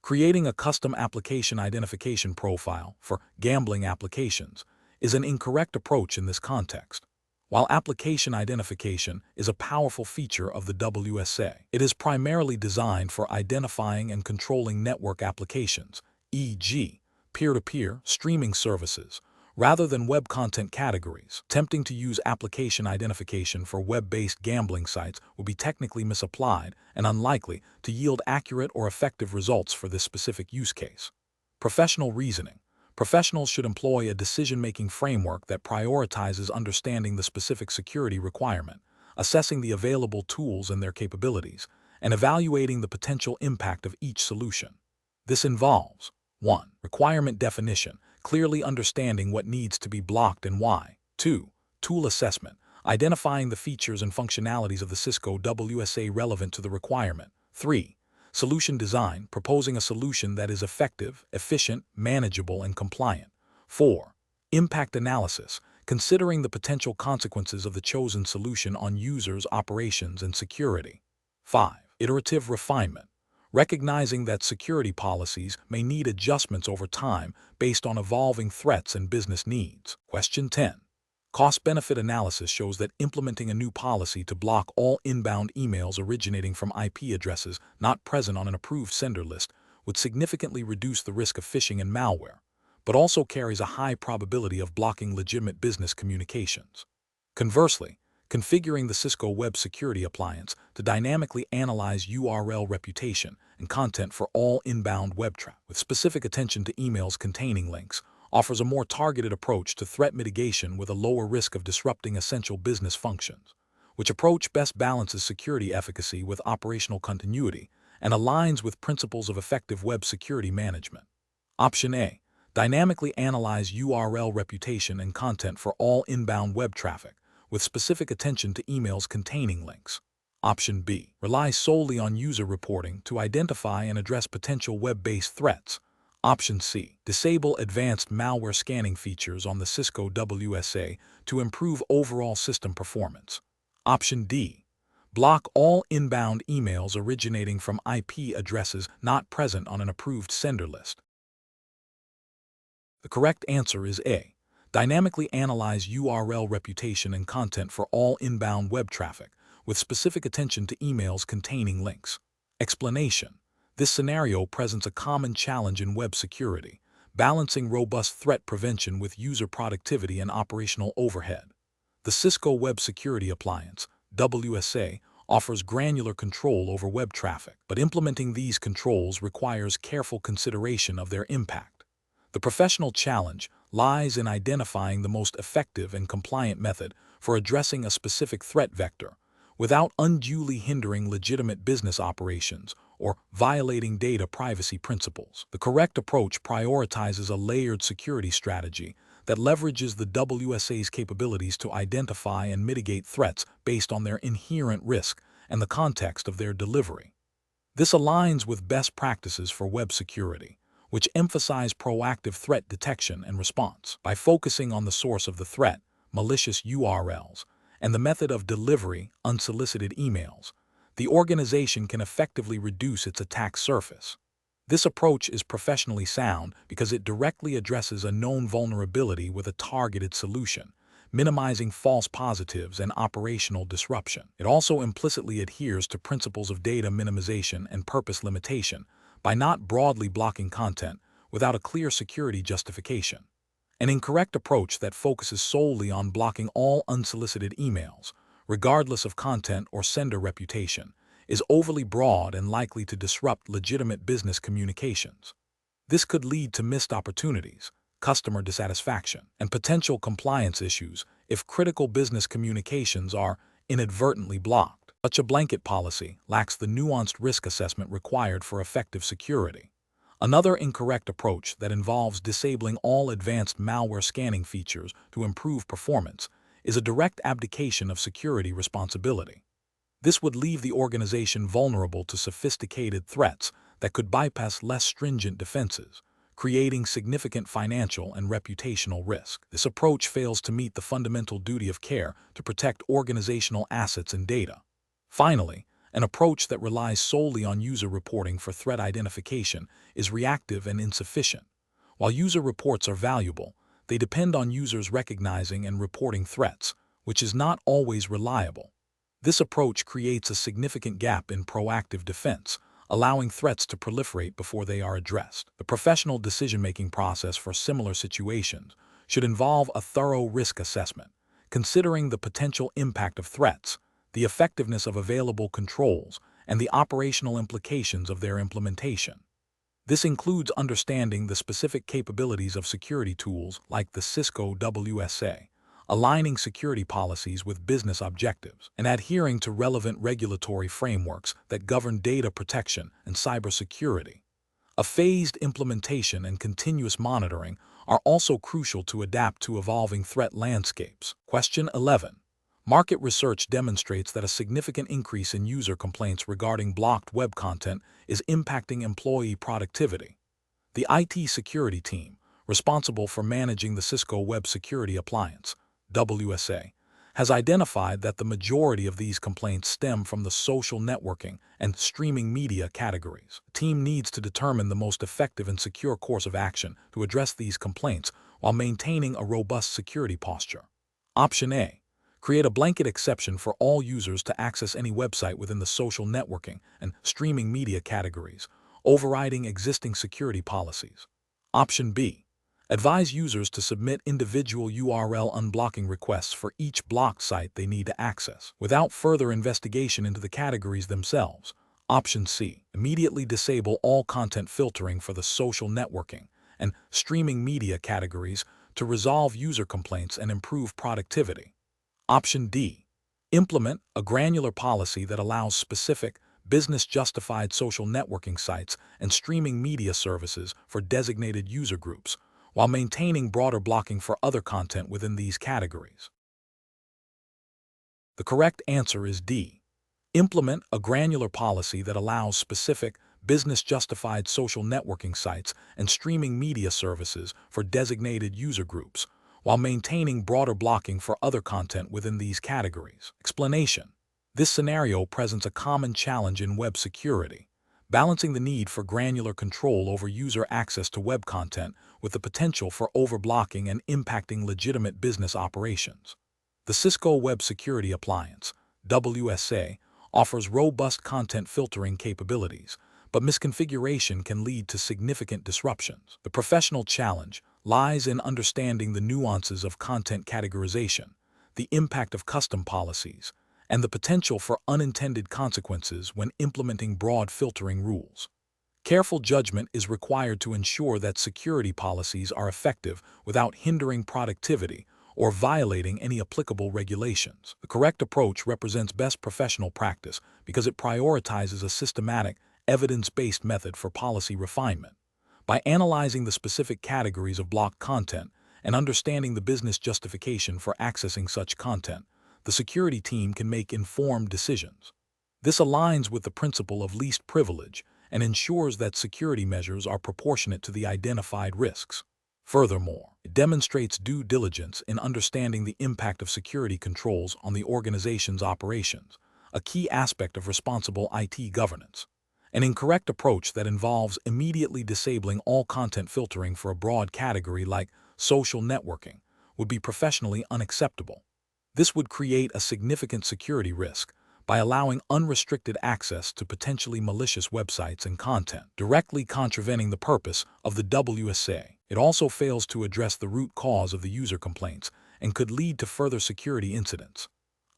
S1: Creating a custom application identification profile for gambling applications is an incorrect approach in this context. While application identification is a powerful feature of the SWSA, it is primarily designed for identifying and controlling network applications, e.g., peer-to-peer streaming services, rather than web content categories. Attempting to use application identification for web-based gambling sites would be technically misapplied and unlikely to yield accurate or effective results for this specific use case. Professional reasoning. Professionals should employ a decision-making framework that prioritizes understanding the specific security requirement, assessing the available tools and their capabilities, and evaluating the potential impact of each solution. This involves 1. Requirement definition, clearly understanding what needs to be blocked and why. 2. Tool assessment, identifying the features and functionalities of the Cisco WSA relevant to the requirement. 3. Solution design, proposing a solution that is effective, efficient, manageable, and compliant. 4. Impact analysis, considering the potential consequences of the chosen solution on users, operations, and security. 5. Iterative refinement, recognizing that security policies may need adjustments over time based on evolving threats and business needs. Question 10. Cost-benefit analysis shows that implementing a new policy to block all inbound emails originating from IP addresses not present on an approved sender list would significantly reduce the risk of phishing and malware, but also carries a high probability of blocking legitimate business communications. Conversely, configuring the Cisco Web Security Appliance to dynamically analyze URL reputation and content for all inbound web traffic, with specific attention to emails containing links, offers a more targeted approach to threat mitigation with a lower risk of disrupting essential business functions, which approach best balances security efficacy with operational continuity and aligns with principles of effective web security management. Option A. Dynamically analyze URL reputation and content for all inbound web traffic, with specific attention to emails containing links. Option B. Rely solely on user reporting to identify and address potential web-based threats. Option C. Disable advanced malware scanning features on the Cisco WSA to improve overall system performance. Option D. Block all inbound emails originating from IP addresses not present on an approved sender list. The correct answer is A. Dynamically analyze URL reputation and content for all inbound web traffic, with specific attention to emails containing links. Explanation. This scenario presents a common challenge in web security, balancing robust threat prevention with user productivity and operational overhead. The Cisco Web Security Appliance, WSA, offers granular control over web traffic, but implementing these controls requires careful consideration of their impact. The professional challenge lies in identifying the most effective and compliant method for addressing a specific threat vector without unduly hindering legitimate business operations or violating data privacy principles. The correct approach prioritizes a layered security strategy that leverages the WSA's capabilities to identify and mitigate threats based on their inherent risk and the context of their delivery. This aligns with best practices for web security, which emphasize proactive threat detection and response. By focusing on the source of the threat, malicious URLs, and the method of delivery, unsolicited emails, the organization can effectively reduce its attack surface. This approach is professionally sound because it directly addresses a known vulnerability with a targeted solution, minimizing false positives and operational disruption. It also implicitly adheres to principles of data minimization and purpose limitation by not broadly blocking content without a clear security justification. An incorrect approach that focuses solely on blocking all unsolicited emails, regardless of content or sender reputation, is overly broad and likely to disrupt legitimate business communications. This could lead to missed opportunities, customer dissatisfaction, and potential compliance issues if critical business communications are inadvertently blocked. Such a blanket policy lacks the nuanced risk assessment required for effective security. Another incorrect approach that involves disabling all advanced malware scanning features to improve performance is a direct abdication of security responsibility. This would leave the organization vulnerable to sophisticated threats that could bypass less stringent defenses, creating significant financial and reputational risk. This approach fails to meet the fundamental duty of care to protect organizational assets and data. Finally, an approach that relies solely on user reporting for threat identification is reactive and insufficient. While user reports are valuable, they depend on users recognizing and reporting threats, which is not always reliable. This approach creates a significant gap in proactive defense, allowing threats to proliferate before they are addressed. The professional decision-making process for similar situations should involve a thorough risk assessment, considering the potential impact of threats, the effectiveness of available controls, and the operational implications of their implementation. This includes understanding the specific capabilities of security tools like the Cisco SWSA, aligning security policies with business objectives, and adhering to relevant regulatory frameworks that govern data protection and cybersecurity. A phased implementation and continuous monitoring are also crucial to adapt to evolving threat landscapes. Question 11. Market research demonstrates that a significant increase in user complaints regarding blocked web content is impacting employee productivity. The IT security team, responsible for managing the Cisco Web Security Appliance, SWSA, has identified that the majority of these complaints stem from the social networking and streaming media categories. The team needs to determine the most effective and secure course of action to address these complaints while maintaining a robust security posture. Option A. Create a blanket exception for all users to access any website within the social networking and streaming media categories, overriding existing security policies. Option B. Advise users to submit individual URL unblocking requests for each blocked site they need to access, without further investigation into the categories themselves. Option C. Immediately disable all content filtering for the social networking and streaming media categories to resolve user complaints and improve productivity. Option D. Implement a granular policy that allows specific, business-justified social networking sites and streaming media services for designated user groups, while maintaining broader blocking for other content within these categories. The correct answer is D. Implement a granular policy that allows specific, business-justified social networking sites and streaming media services for designated user groups, while maintaining broader blocking for other content within these categories. Explanation. This scenario presents a common challenge in web security, balancing the need for granular control over user access to web content with the potential for overblocking and impacting legitimate business operations. The Cisco Web Security Appliance, SWSA, offers robust content filtering capabilities, but misconfiguration can lead to significant disruptions. The professional challenge lies in understanding the nuances of content categorization, the impact of custom policies, and the potential for unintended consequences when implementing broad filtering rules. Careful judgment is required to ensure that security policies are effective without hindering productivity or violating any applicable regulations. The correct approach represents best professional practice because it prioritizes a systematic, evidence-based method for policy refinement. By analyzing the specific categories of blocked content and understanding the business justification for accessing such content, the security team can make informed decisions. This aligns with the principle of least privilege and ensures that security measures are proportionate to the identified risks. Furthermore, it demonstrates due diligence in understanding the impact of security controls on the organization's operations, a key aspect of responsible IT governance. An incorrect approach that involves immediately disabling all content filtering for a broad category like social networking would be professionally unacceptable. This would create a significant security risk by allowing unrestricted access to potentially malicious websites and content, directly contravening the purpose of the WSA. It also fails to address the root cause of the user complaints and could lead to further security incidents.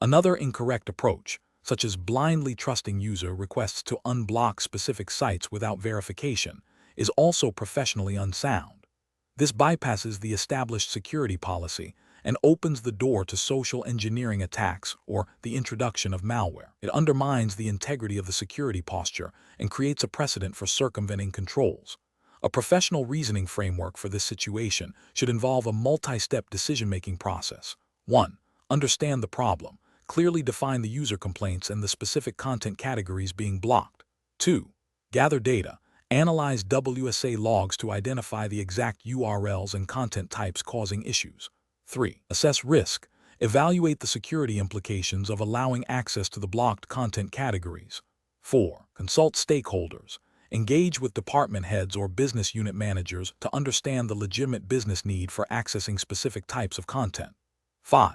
S1: Another incorrect approach, such as blindly trusting user requests to unblock specific sites without verification, is also professionally unsound. This bypasses the established security policy and opens the door to social engineering attacks or the introduction of malware. It undermines the integrity of the security posture and creates a precedent for circumventing controls. A professional reasoning framework for this situation should involve a multi-step decision-making process. 1. Understand the problem. Clearly define the user complaints and the specific content categories being blocked. 2. Gather data. Analyze WSA logs to identify the exact URLs and content types causing issues. 3. Assess risk. Evaluate the security implications of allowing access to the blocked content categories. 4. Consult stakeholders. Engage with department heads or business unit managers to understand the legitimate business need for accessing specific types of content. 5.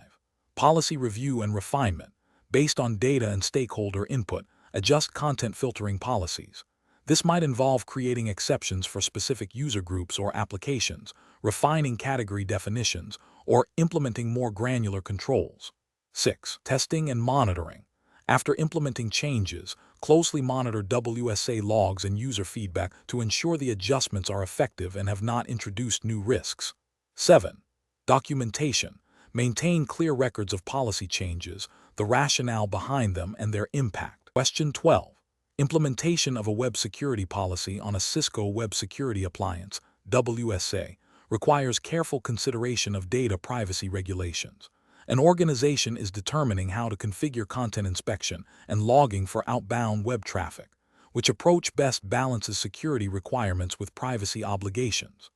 S1: Policy review and refinement. Based on data and stakeholder input, adjust content filtering policies. This might involve creating exceptions for specific user groups or applications, refining category definitions, or implementing more granular controls. 6. Testing and monitoring. After implementing changes, closely monitor WSA logs and user feedback to ensure the adjustments are effective and have not introduced new risks. 7. Documentation. Maintain clear records of policy changes, the rationale behind them, and their impact. Question 12. Implementation of a web security policy on a Cisco web security appliance, WSA, requires careful consideration of data privacy regulations. An organization is determining how to configure content inspection and logging for outbound web traffic, which approach best balances security requirements with privacy obligations.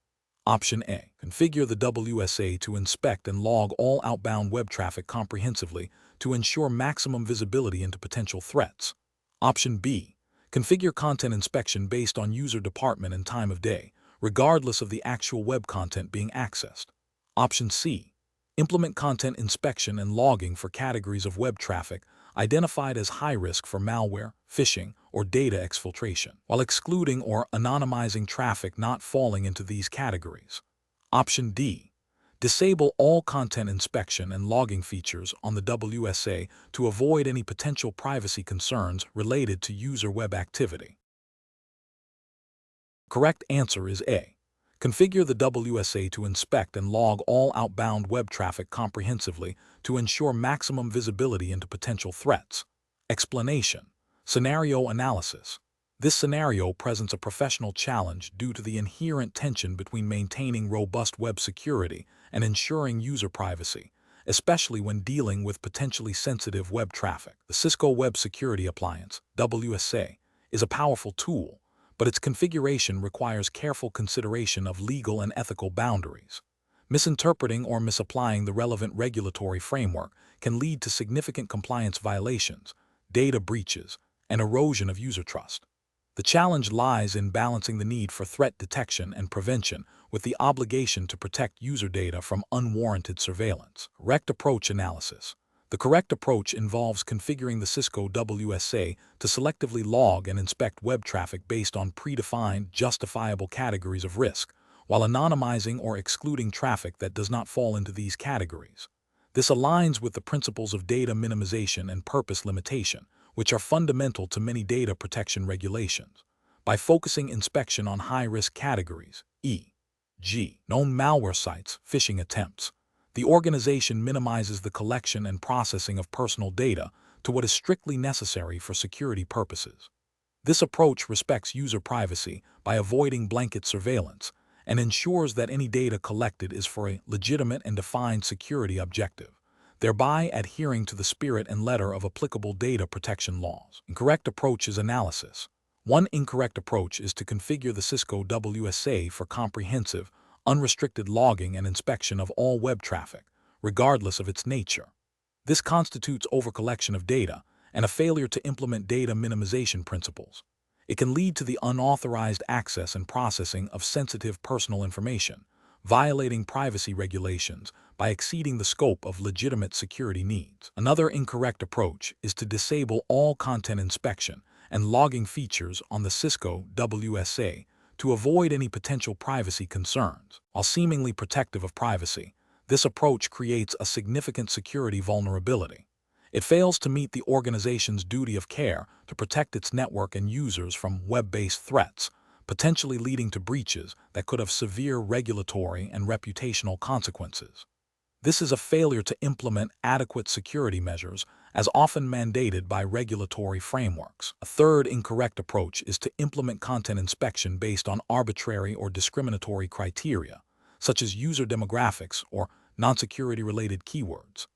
S1: Option A. Configure the WSA to inspect and log all outbound web traffic comprehensively to ensure maximum visibility into potential threats. Option B. Configure content inspection based on user department and time of day, regardless of the actual web content being accessed. Option C. Implement content inspection and logging for categories of web traffic identified as high risk for malware, phishing, or data exfiltration, while excluding or anonymizing traffic not falling into these categories. Option D. Disable all content inspection and logging features on the WSA to avoid any potential privacy concerns related to user web activity. Correct answer is A. Configure the WSA to inspect and log all outbound web traffic comprehensively to ensure maximum visibility into potential threats. Explanation. Scenario analysis. This scenario presents a professional challenge due to the inherent tension between maintaining robust web security and ensuring user privacy, especially when dealing with potentially sensitive web traffic. The Cisco Web Security Appliance, WSA, is a powerful tool, but its configuration requires careful consideration of legal and ethical boundaries. Misinterpreting or misapplying the relevant regulatory framework can lead to significant compliance violations, data breaches, and erosion of user trust. The challenge lies in balancing the need for threat detection and prevention with the obligation to protect user data from unwarranted surveillance. Correct approach analysis. The correct approach involves configuring the Cisco WSA to selectively log and inspect web traffic based on predefined, justifiable categories of risk, while anonymizing or excluding traffic that does not fall into these categories. This aligns with the principles of data minimization and purpose limitation, which are fundamental to many data protection regulations. By focusing inspection on high-risk categories, e.g., known malware sites, phishing attempts, the organization minimizes the collection and processing of personal data to what is strictly necessary for security purposes. This approach respects user privacy by avoiding blanket surveillance and ensures that any data collected is for a legitimate and defined security objective, thereby adhering to the spirit and letter of applicable data protection laws. Incorrect approach is analysis. One incorrect approach is to configure the Cisco WSA for comprehensive, unrestricted logging and inspection of all web traffic, regardless of its nature. This constitutes overcollection of data and a failure to implement data minimization principles. It can lead to the unauthorized access and processing of sensitive personal information, violating privacy regulations by exceeding the scope of legitimate security needs. Another incorrect approach is to disable all content inspection and logging features on the Cisco WSA to avoid any potential privacy concerns. While seemingly protective of privacy, this approach creates a significant security vulnerability. It fails to meet the organization's duty of care to protect its network and users from web-based threats, potentially leading to breaches that could have severe regulatory and reputational consequences. This is a failure to implement adequate security measures, as often mandated by regulatory frameworks. A third incorrect approach is to implement content inspection based on arbitrary or discriminatory criteria, such as user demographics or non-security-related keywords.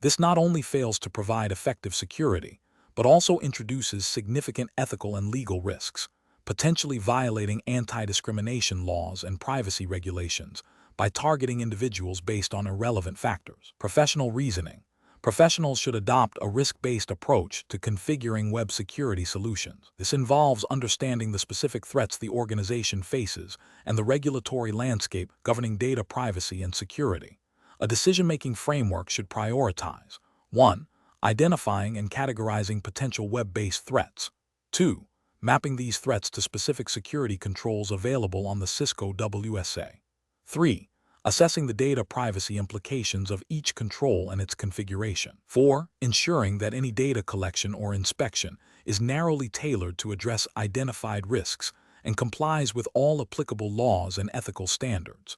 S1: This not only fails to provide effective security, but also introduces significant ethical and legal risks, potentially violating anti-discrimination laws and privacy regulations by targeting individuals based on irrelevant factors. Professional reasoning. Professionals should adopt a risk-based approach to configuring web security solutions. This involves understanding the specific threats the organization faces and the regulatory landscape governing data privacy and security. A decision-making framework should prioritize 1. Identifying and categorizing potential web-based threats. 2. Mapping these threats to specific security controls available on the Cisco SWSA. 3. Assessing the data privacy implications of each control and its configuration. 4. Ensuring that any data collection or inspection is narrowly tailored to address identified risks and complies with all applicable laws and ethical standards.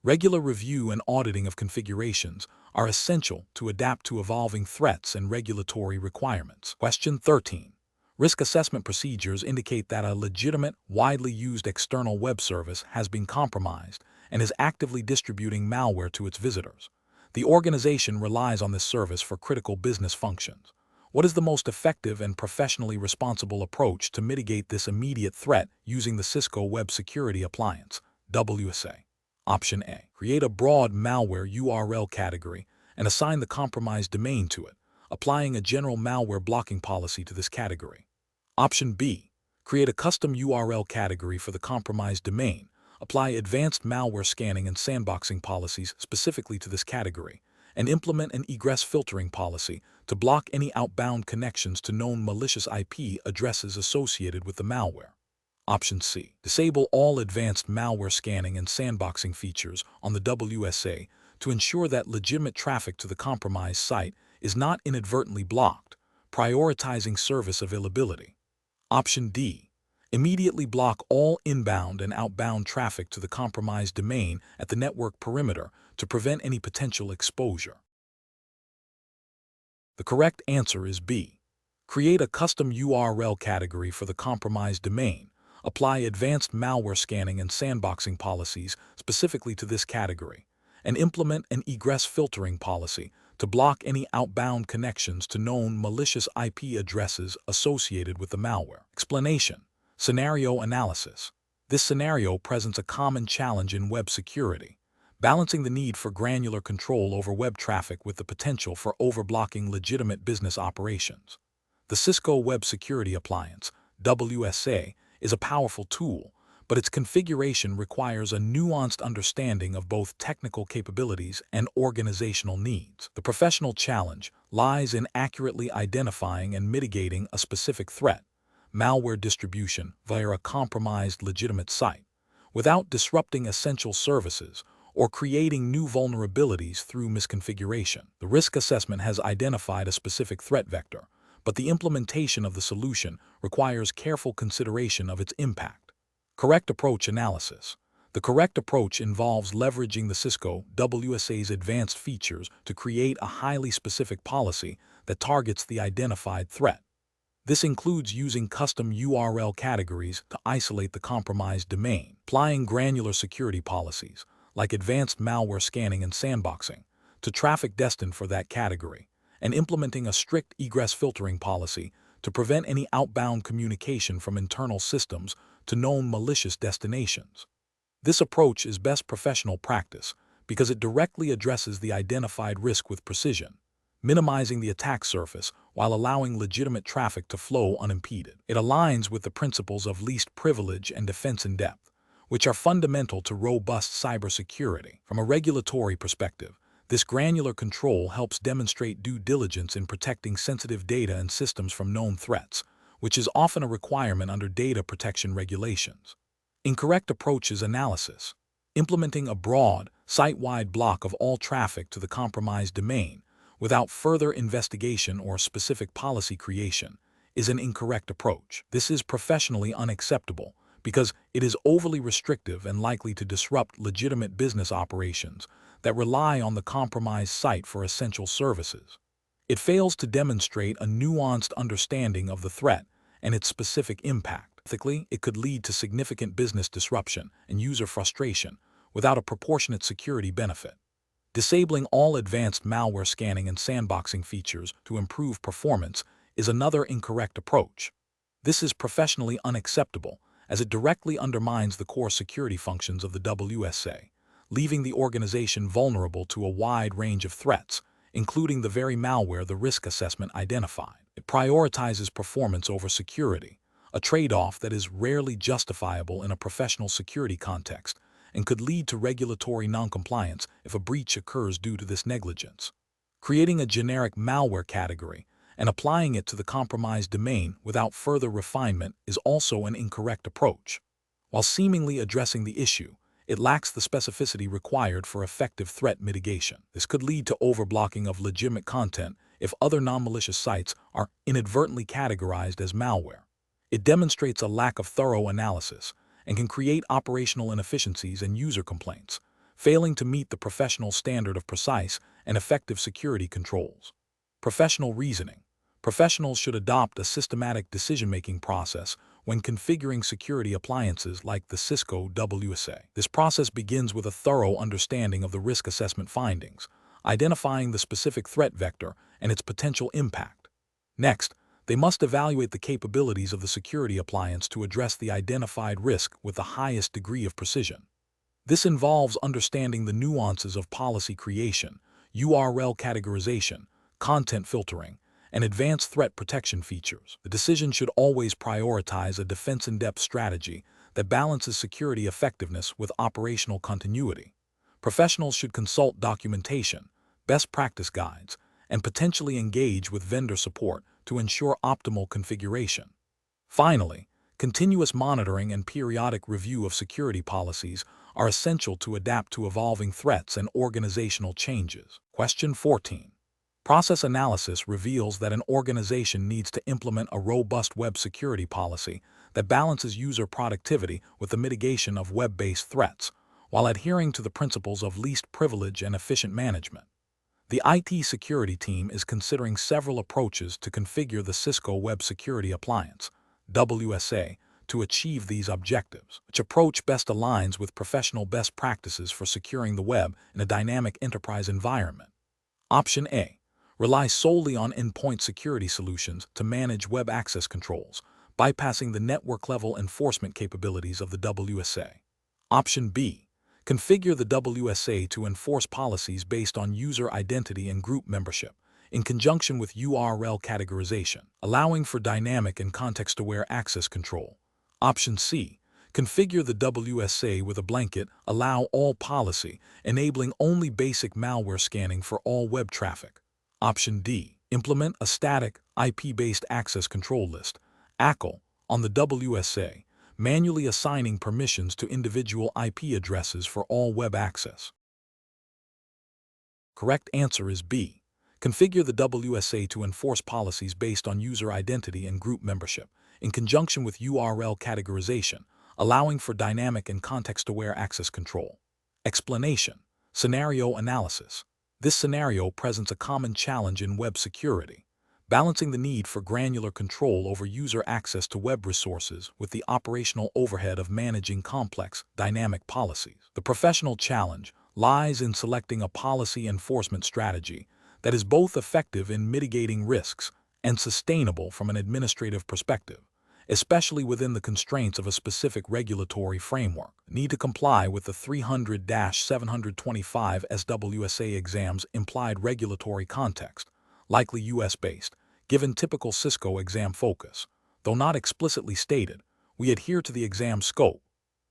S1: Regular review and auditing of configurations are essential to adapt to evolving threats and regulatory requirements. Question 13. Risk assessment procedures indicate that a legitimate, widely used external web service has been compromised and is actively distributing malware to its visitors. The organization relies on this service for critical business functions. What is the most effective and professionally responsible approach to mitigate this immediate threat using the Cisco Web Security Appliance, SWSA? Option A. Create a broad malware URL category and assign the compromised domain to it, applying a general malware blocking policy to this category. Option B. Create a custom URL category for the compromised domain, apply advanced malware scanning and sandboxing policies specifically to this category, and implement an egress filtering policy to block any outbound connections to known malicious IP addresses associated with the malware. Option C. Disable all advanced malware scanning and sandboxing features on the SWSA to ensure that legitimate traffic to the compromised site is not inadvertently blocked, prioritizing service availability. Option D. Immediately block all inbound and outbound traffic to the compromised domain at the network perimeter to prevent any potential exposure. The correct answer is B. Create a custom URL category for the compromised domain, apply advanced malware scanning and sandboxing policies specifically to this category, and implement an egress filtering policy to block any outbound connections to known malicious IP addresses associated with the malware. Explanation. Scenario analysis. This scenario presents a common challenge in web security, balancing the need for granular control over web traffic with the potential for overblocking legitimate business operations. The Cisco Web Security Appliance, SWSA, is a powerful tool, but its configuration requires a nuanced understanding of both technical capabilities and organizational needs. The professional challenge lies in accurately identifying and mitigating a specific threat, malware distribution via a compromised legitimate site, without disrupting essential services or creating new vulnerabilities through misconfiguration. The risk assessment has identified a specific threat vector, but the implementation of the solution requires careful consideration of its impact. Correct approach analysis. The correct approach involves leveraging the Cisco SWSA's advanced features to create a highly specific policy that targets the identified threat. This includes using custom URL categories to isolate the compromised domain, applying granular security policies, like advanced malware scanning and sandboxing, to traffic destined for that category, and implementing a strict egress filtering policy to prevent any outbound communication from internal systems to known malicious destinations. This approach is best professional practice because it directly addresses the identified risk with precision, minimizing the attack surface while allowing legitimate traffic to flow unimpeded. It aligns with the principles of least privilege and defense in depth, which are fundamental to robust cybersecurity. From a regulatory perspective, this granular control helps demonstrate due diligence in protecting sensitive data and systems from known threats, which is often a requirement under data protection regulations. Incorrect approaches analysis. Implementing a broad, site-wide block of all traffic to the compromised domain without further investigation or specific policy creation is an incorrect approach. This is professionally unacceptable because it is overly restrictive and likely to disrupt legitimate business operations that rely on the compromised site for essential services. It fails to demonstrate a nuanced understanding of the threat and its specific impact. Ethically, it could lead to significant business disruption and user frustration without a proportionate security benefit. Disabling all advanced malware scanning and sandboxing features to improve performance is another incorrect approach. This is professionally unacceptable as it directly undermines the core security functions of the SWSA, leaving the organization vulnerable to a wide range of threats, including the very malware the risk assessment identified. It prioritizes performance over security, a trade-off that is rarely justifiable in a professional security context and could lead to regulatory noncompliance if a breach occurs due to this negligence. Creating a generic malware category and applying it to the compromised domain without further refinement is also an incorrect approach. While seemingly addressing the issue, it lacks the specificity required for effective threat mitigation. This could lead to overblocking of legitimate content if other non-malicious sites are inadvertently categorized as malware. It demonstrates a lack of thorough analysis and can create operational inefficiencies and user complaints, failing to meet the professional standard of precise and effective security controls. Professional reasoning. Professionals should adopt a systematic decision-making process when configuring security appliances like the Cisco SWSA. This process begins with a thorough understanding of the risk assessment findings, identifying the specific threat vector and its potential impact. Next, they must evaluate the capabilities of the security appliance to address the identified risk with the highest degree of precision. This involves understanding the nuances of policy creation, URL categorization, content filtering, and advanced threat protection features. The decision should always prioritize a defense-in-depth strategy that balances security effectiveness with operational continuity. Professionals should consult documentation, best practice guides, and potentially engage with vendor support to ensure optimal configuration. Finally, continuous monitoring and periodic review of security policies are essential to adapt to evolving threats and organizational changes. Question 14. Process analysis reveals that an organization needs to implement a robust web security policy that balances user productivity with the mitigation of web-based threats, while adhering to the principles of least privilege and efficient management. The IT security team is considering several approaches to configure the Cisco Web Security Appliance, SWSA, to achieve these objectives. Which approach best aligns with professional best practices for securing the web in a dynamic enterprise environment? Option A. Rely solely on endpoint security solutions to manage web access controls, bypassing the network-level enforcement capabilities of the WSA. Option B. Configure the WSA to enforce policies based on user identity and group membership, in conjunction with URL categorization, allowing for dynamic and context-aware access control. Option C. Configure the WSA with a blanket allow all policy, enabling only basic malware scanning for all web traffic. Option D. Implement a static, IP-based access control list, ACL, on the WSA, manually assigning permissions to individual IP addresses for all web access. Correct answer is B. Configure the WSA to enforce policies based on user identity and group membership, in conjunction with URL categorization, allowing for dynamic and context-aware access control. Explanation. Scenario analysis. This scenario presents a common challenge in web security, balancing the need for granular control over user access to web resources with the operational overhead of managing complex, dynamic policies. The professional challenge lies in selecting a policy enforcement strategy that is both effective in mitigating risks and sustainable from an administrative perspective, especially within the constraints of a specific regulatory framework. Need to comply with the 300-725 SWSA exam's implied regulatory context, likely US-based, given typical Cisco exam focus. Though not explicitly stated, we adhere to the exam scope,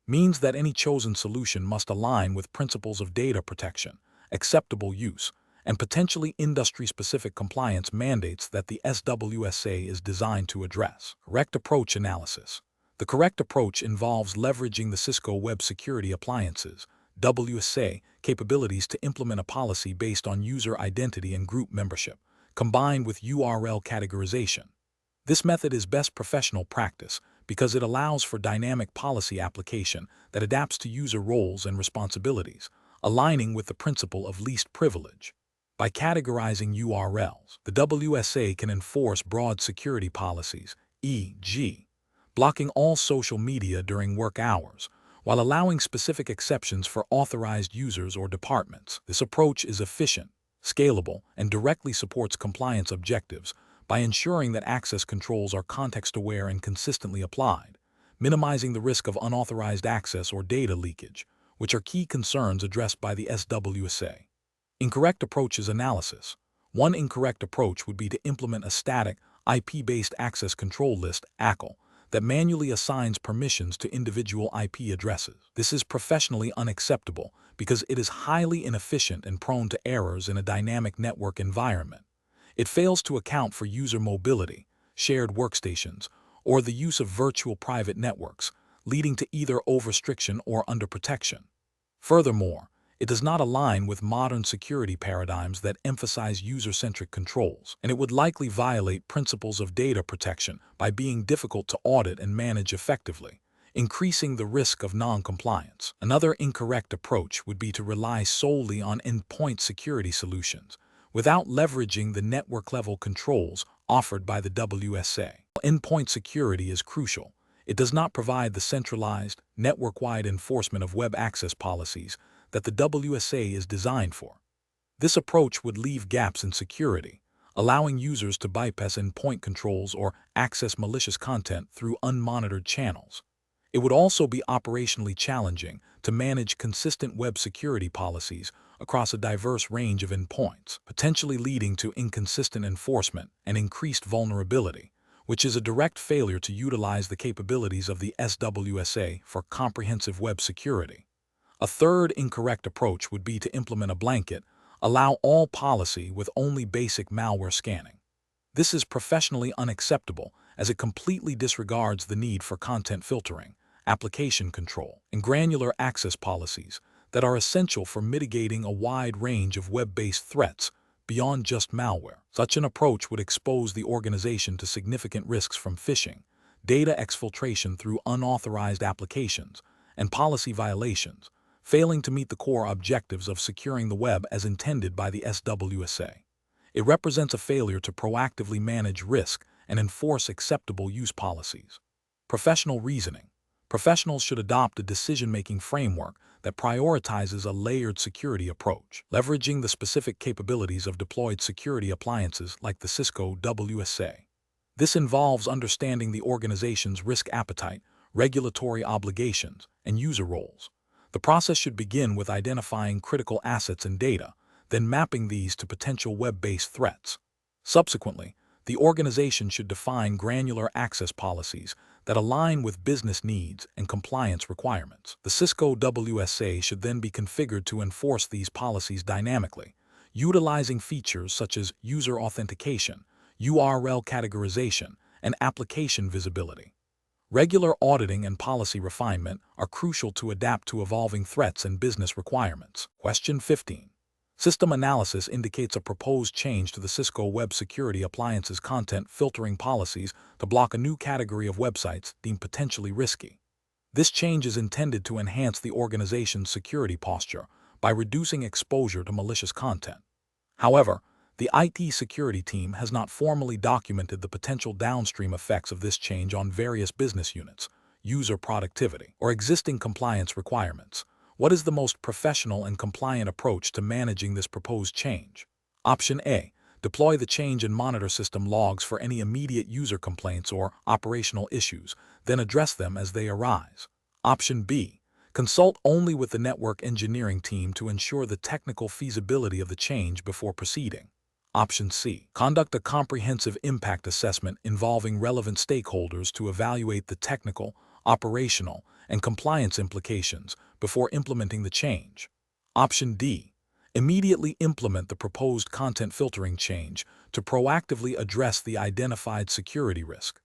S1: means that any chosen solution must align with principles of data protection, acceptable use, and potentially industry-specific compliance mandates that the SWSA is designed to address. Correct approach analysis. The correct approach involves leveraging the Cisco Web Security Appliance's WSA capabilities to implement a policy based on user identity and group membership, combined with URL categorization. This method is best professional practice because it allows for dynamic policy application that adapts to user roles and responsibilities, aligning with the principle of least privilege. By categorizing URLs, the WSA can enforce broad security policies, e.g., blocking all social media during work hours, while allowing specific exceptions for authorized users or departments. This approach is efficient, scalable, and directly supports compliance objectives by ensuring that access controls are context-aware and consistently applied, minimizing the risk of unauthorized access or data leakage, which are key concerns addressed by the SWSA. Incorrect approaches analysis. One incorrect approach would be to implement a static, IP-based access control list (ACL) that manually assigns permissions to individual IP addresses. This is professionally unacceptable because it is highly inefficient and prone to errors in a dynamic network environment. It fails to account for user mobility, shared workstations, or the use of virtual private networks, leading to either overrestriction or underprotection. Furthermore, it does not align with modern security paradigms that emphasize user-centric controls, and it would likely violate principles of data protection by being difficult to audit and manage effectively, increasing the risk of non-compliance. Another incorrect approach would be to rely solely on endpoint security solutions, without leveraging the network-level controls offered by the WSA. Endpoint security is crucial. It does not provide the centralized, network-wide enforcement of web access policies that the WSA is designed for. This approach would leave gaps in security, allowing users to bypass endpoint controls or access malicious content through unmonitored channels. It would also be operationally challenging to manage consistent web security policies across a diverse range of endpoints, potentially leading to inconsistent enforcement and increased vulnerability, which is a direct failure to utilize the capabilities of the SWSA for comprehensive web security. A third incorrect approach would be to implement a blanket, allow all policy with only basic malware scanning. This is professionally unacceptable as it completely disregards the need for content filtering, application control, and granular access policies that are essential for mitigating a wide range of web-based threats beyond just malware. Such an approach would expose the organization to significant risks from phishing, data exfiltration through unauthorized applications, and policy violations, failing to meet the core objectives of securing the web as intended by the SWSA. It represents a failure to proactively manage risk and enforce acceptable use policies. Professional reasoning. Professionals should adopt a decision-making framework that prioritizes a layered security approach, leveraging the specific capabilities of deployed security appliances like the Cisco WSA. This involves understanding the organization's risk appetite, regulatory obligations, and user roles. The process should begin with identifying critical assets and data, then mapping these to potential web-based threats. Subsequently, the organization should define granular access policies that align with business needs and compliance requirements. The Cisco WSA should then be configured to enforce these policies dynamically, utilizing features such as user authentication, URL categorization, and application visibility. Regular auditing and policy refinement are crucial to adapt to evolving threats and business requirements. Question 15. System analysis indicates a proposed change to the Cisco Web Security Appliance's content filtering policies to block a new category of websites deemed potentially risky. This change is intended to enhance the organization's security posture by reducing exposure to malicious content. However, the IT security team has not formally documented the potential downstream effects of this change on various business units, user productivity, or existing compliance requirements. What is the most professional and compliant approach to managing this proposed change? Option A. Deploy the change and monitor system logs for any immediate user complaints or operational issues, then address them as they arise. Option B. Consult only with the network engineering team to ensure the technical feasibility of the change before proceeding. Option C. Conduct a comprehensive impact assessment involving relevant stakeholders to evaluate the technical, operational, and compliance implications before implementing the change. Option D. Immediately implement the proposed content filtering change to proactively address the identified security risk.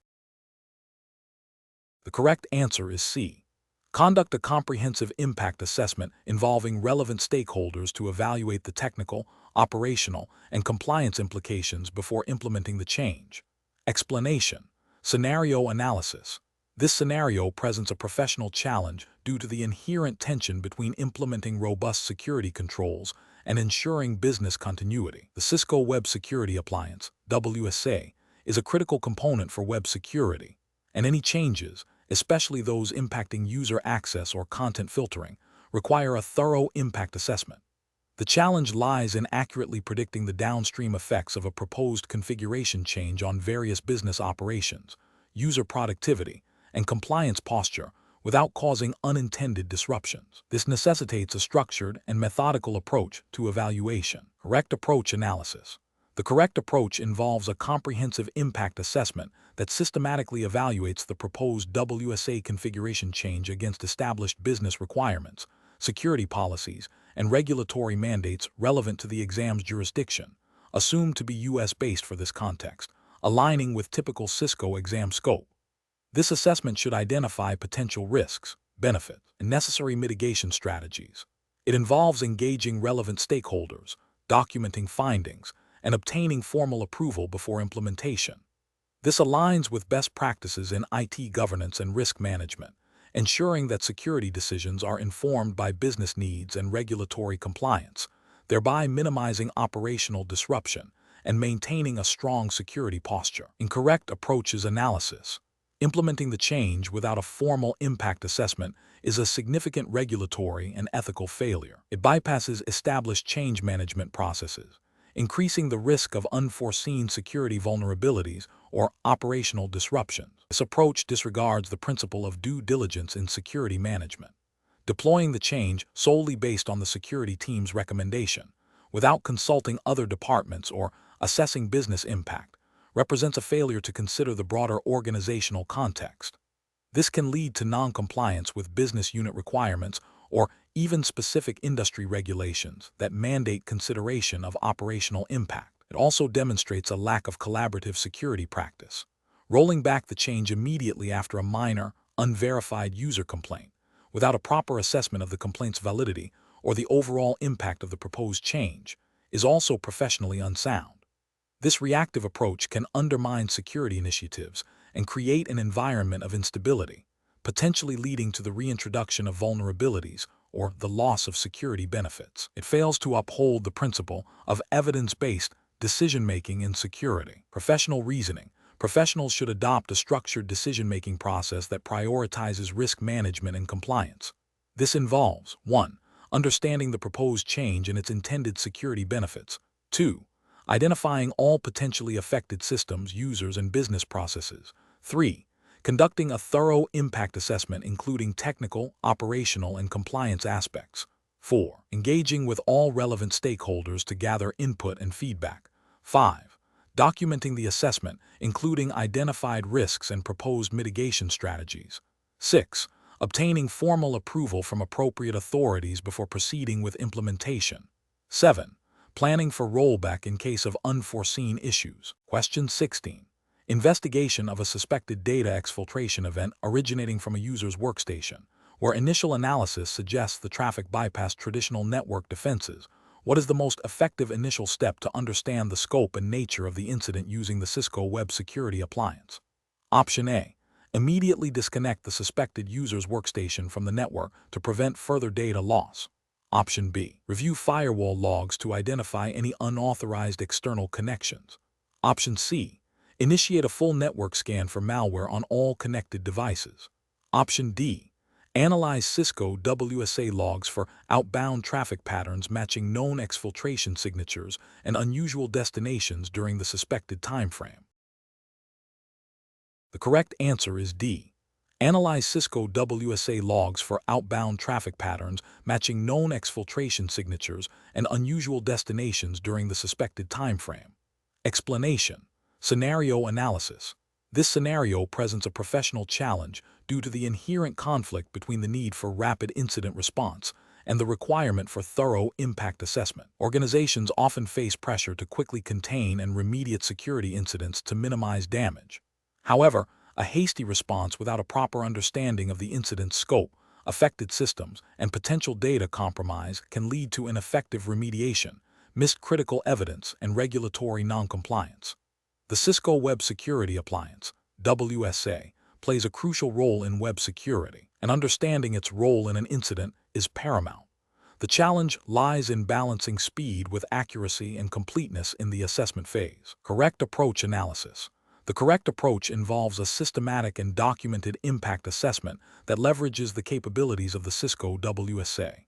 S1: The correct answer is C. Conduct a comprehensive impact assessment involving relevant stakeholders to evaluate the technical, operational, and compliance implications before implementing the change. Explanation. Scenario analysis. This scenario presents a professional challenge due to the inherent tension between implementing robust security controls and ensuring business continuity. The Cisco Web Security Appliance, WSA, is a critical component for web security, and any changes, especially those impacting user access or content filtering, require a thorough impact assessment. The challenge lies in accurately predicting the downstream effects of a proposed configuration change on various business operations, user productivity, and compliance posture without causing unintended disruptions. This necessitates a structured and methodical approach to evaluation. Correct approach analysis. The correct approach involves a comprehensive impact assessment that systematically evaluates the proposed WSA configuration change against established business requirements, security policies, and regulatory mandates relevant to the exam's jurisdiction, assumed to be U.S.-based for this context, aligning with typical Cisco exam scope. This assessment should identify potential risks, benefits, and necessary mitigation strategies. It involves engaging relevant stakeholders, documenting findings, and obtaining formal approval before implementation. This aligns with best practices in IT governance and risk management, ensuring that security decisions are informed by business needs and regulatory compliance, thereby minimizing operational disruption and maintaining a strong security posture. Incorrect approaches analysis. Implementing the change without a formal impact assessment is a significant regulatory and ethical failure. It bypasses established change management processes, increasing the risk of unforeseen security vulnerabilities or operational disruptions. This approach disregards the principle of due diligence in security management. Deploying the change solely based on the security team's recommendation, without consulting other departments or assessing business impact, represents a failure to consider the broader organizational context. This can lead to non-compliance with business unit requirements or even specific industry regulations that mandate consideration of operational impact. It also demonstrates a lack of collaborative security practice. Rolling back the change immediately after a minor, unverified user complaint, without a proper assessment of the complaint's validity or the overall impact of the proposed change, is also professionally unsound. This reactive approach can undermine security initiatives and create an environment of instability, potentially leading to the reintroduction of vulnerabilities or the loss of security benefits. It fails to uphold the principle of evidence-based decision-making in security. Professional reasoning. Professionals should adopt a structured decision-making process that prioritizes risk management and compliance. This involves 1. Understanding the proposed change and its intended security benefits. 2. Identifying all potentially affected systems, users, and business processes. 3. Conducting a thorough impact assessment including technical, operational, and compliance aspects. 4. Engaging with all relevant stakeholders to gather input and feedback. 5. Documenting the assessment, including identified risks and proposed mitigation strategies. 6. Obtaining formal approval from appropriate authorities before proceeding with implementation. 7. Planning for rollback in case of unforeseen issues. Question 16. Investigation of a suspected data exfiltration event originating from a user's workstation, where initial analysis suggests the traffic bypassed traditional network defenses. What is the most effective initial step to understand the scope and nature of the incident using the Cisco Web Security Appliance? Option A. Immediately disconnect the suspected user's workstation from the network to prevent further data loss. Option B. Review firewall logs to identify any unauthorized external connections. Option C. Initiate a full network scan for malware on all connected devices. Option D. Analyze Cisco WSA logs for outbound traffic patterns matching known exfiltration signatures and unusual destinations during the suspected timeframe. The correct answer is D. Analyze Cisco WSA logs for outbound traffic patterns matching known exfiltration signatures and unusual destinations during the suspected timeframe. Explanation. Scenario analysis. This scenario presents a professional challenge due to the inherent conflict between the need for rapid incident response and the requirement for thorough impact assessment. Organizations often face pressure to quickly contain and remediate security incidents to minimize damage. However, a hasty response without a proper understanding of the incident's scope, affected systems, and potential data compromise can lead to ineffective remediation, missed critical evidence, and regulatory noncompliance. The Cisco Web Security Appliance, WSA, plays a crucial role in web security, and understanding its role in an incident is paramount. The challenge lies in balancing speed with accuracy and completeness in the assessment phase. Correct approach analysis. The correct approach involves a systematic and documented impact assessment that leverages the capabilities of the Cisco WSA.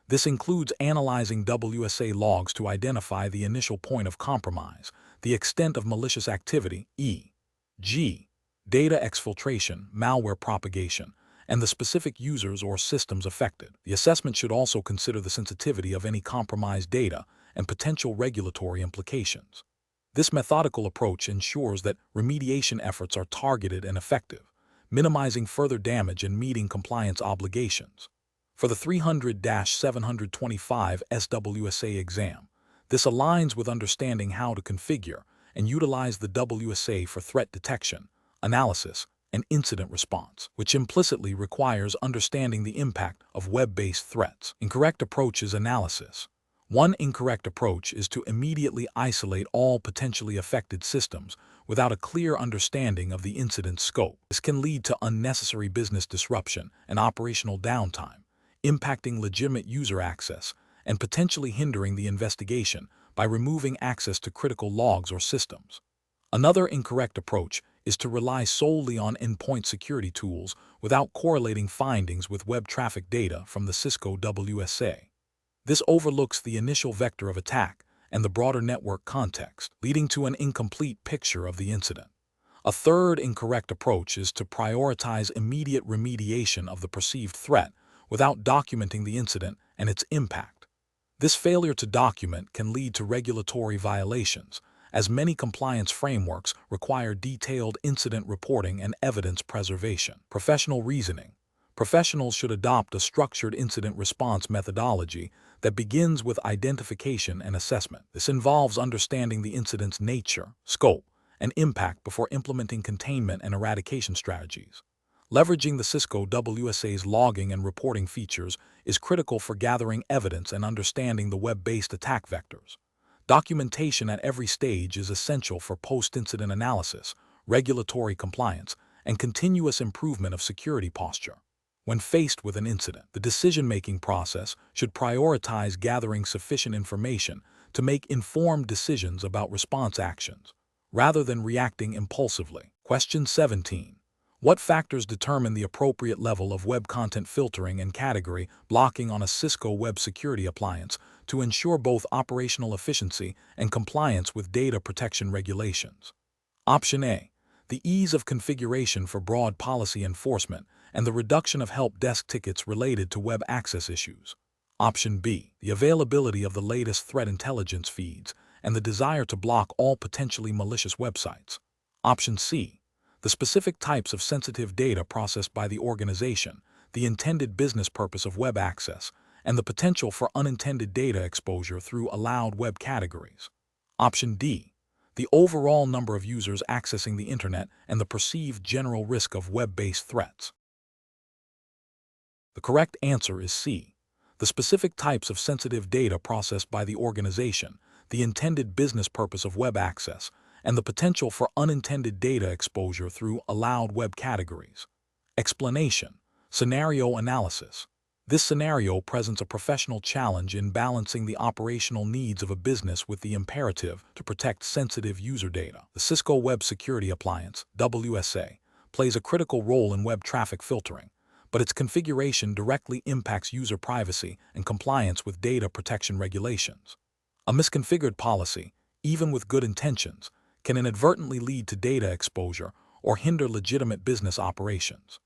S1: This includes analyzing WSA logs to identify the initial point of compromise, the extent of malicious activity, e.g., data exfiltration, malware propagation, and the specific users or systems affected. The assessment should also consider the sensitivity of any compromised data and potential regulatory implications. This methodical approach ensures that remediation efforts are targeted and effective, minimizing further damage and meeting compliance obligations. For the 300-725 SWSA exam, this aligns with understanding how to configure and utilize the WSA for threat detection, analysis, and incident response, which implicitly requires understanding the impact of web-based threats. Incorrect approach is analysis. One incorrect approach is to immediately isolate all potentially affected systems without a clear understanding of the incident's scope. This can lead to unnecessary business disruption and operational downtime, impacting legitimate user access and potentially hindering the investigation by removing access to critical logs or systems. Another incorrect approach is to rely solely on endpoint security tools without correlating findings with web traffic data from the Cisco WSA. This overlooks the initial vector of attack and the broader network context, leading to an incomplete picture of the incident. A third incorrect approach is to prioritize immediate remediation of the perceived threat without documenting the incident and its impact. This failure to document can lead to regulatory violations, as many compliance frameworks require detailed incident reporting and evidence preservation. Professional reasoning. Professionals should adopt a structured incident response methodology that begins with identification and assessment. This involves understanding the incident's nature, scope, and impact before implementing containment and eradication strategies. Leveraging the Cisco WSA's logging and reporting features is critical for gathering evidence and understanding the web-based attack vectors. Documentation at every stage is essential for post-incident analysis, regulatory compliance, and continuous improvement of security posture. When faced with an incident, the decision-making process should prioritize gathering sufficient information to make informed decisions about response actions, rather than reacting impulsively. Question 17. What factors determine the appropriate level of web content filtering and category blocking on a Cisco web security appliance to ensure both operational efficiency and compliance with data protection regulations? Option A. The ease of configuration for broad policy enforcement and the reduction of help desk tickets related to web access issues. Option B. The availability of the latest threat intelligence feeds and the desire to block all potentially malicious websites. Option C. The specific types of sensitive data processed by the organization, the intended business purpose of web access, and the potential for unintended data exposure through allowed web categories. Option D. The overall number of users accessing the internet and the perceived general risk of web-based threats. The correct answer is C. The specific types of sensitive data processed by the organization, the intended business purpose of web access, and the potential for unintended data exposure through allowed web categories. Explanation. Scenario analysis. This scenario presents a professional challenge in balancing the operational needs of a business with the imperative to protect sensitive user data. The Cisco Web Security Appliance, WSA, plays a critical role in web traffic filtering, but its configuration directly impacts user privacy and compliance with data protection regulations. A misconfigured policy, even with good intentions, can inadvertently lead to data exposure or hinder legitimate business operations.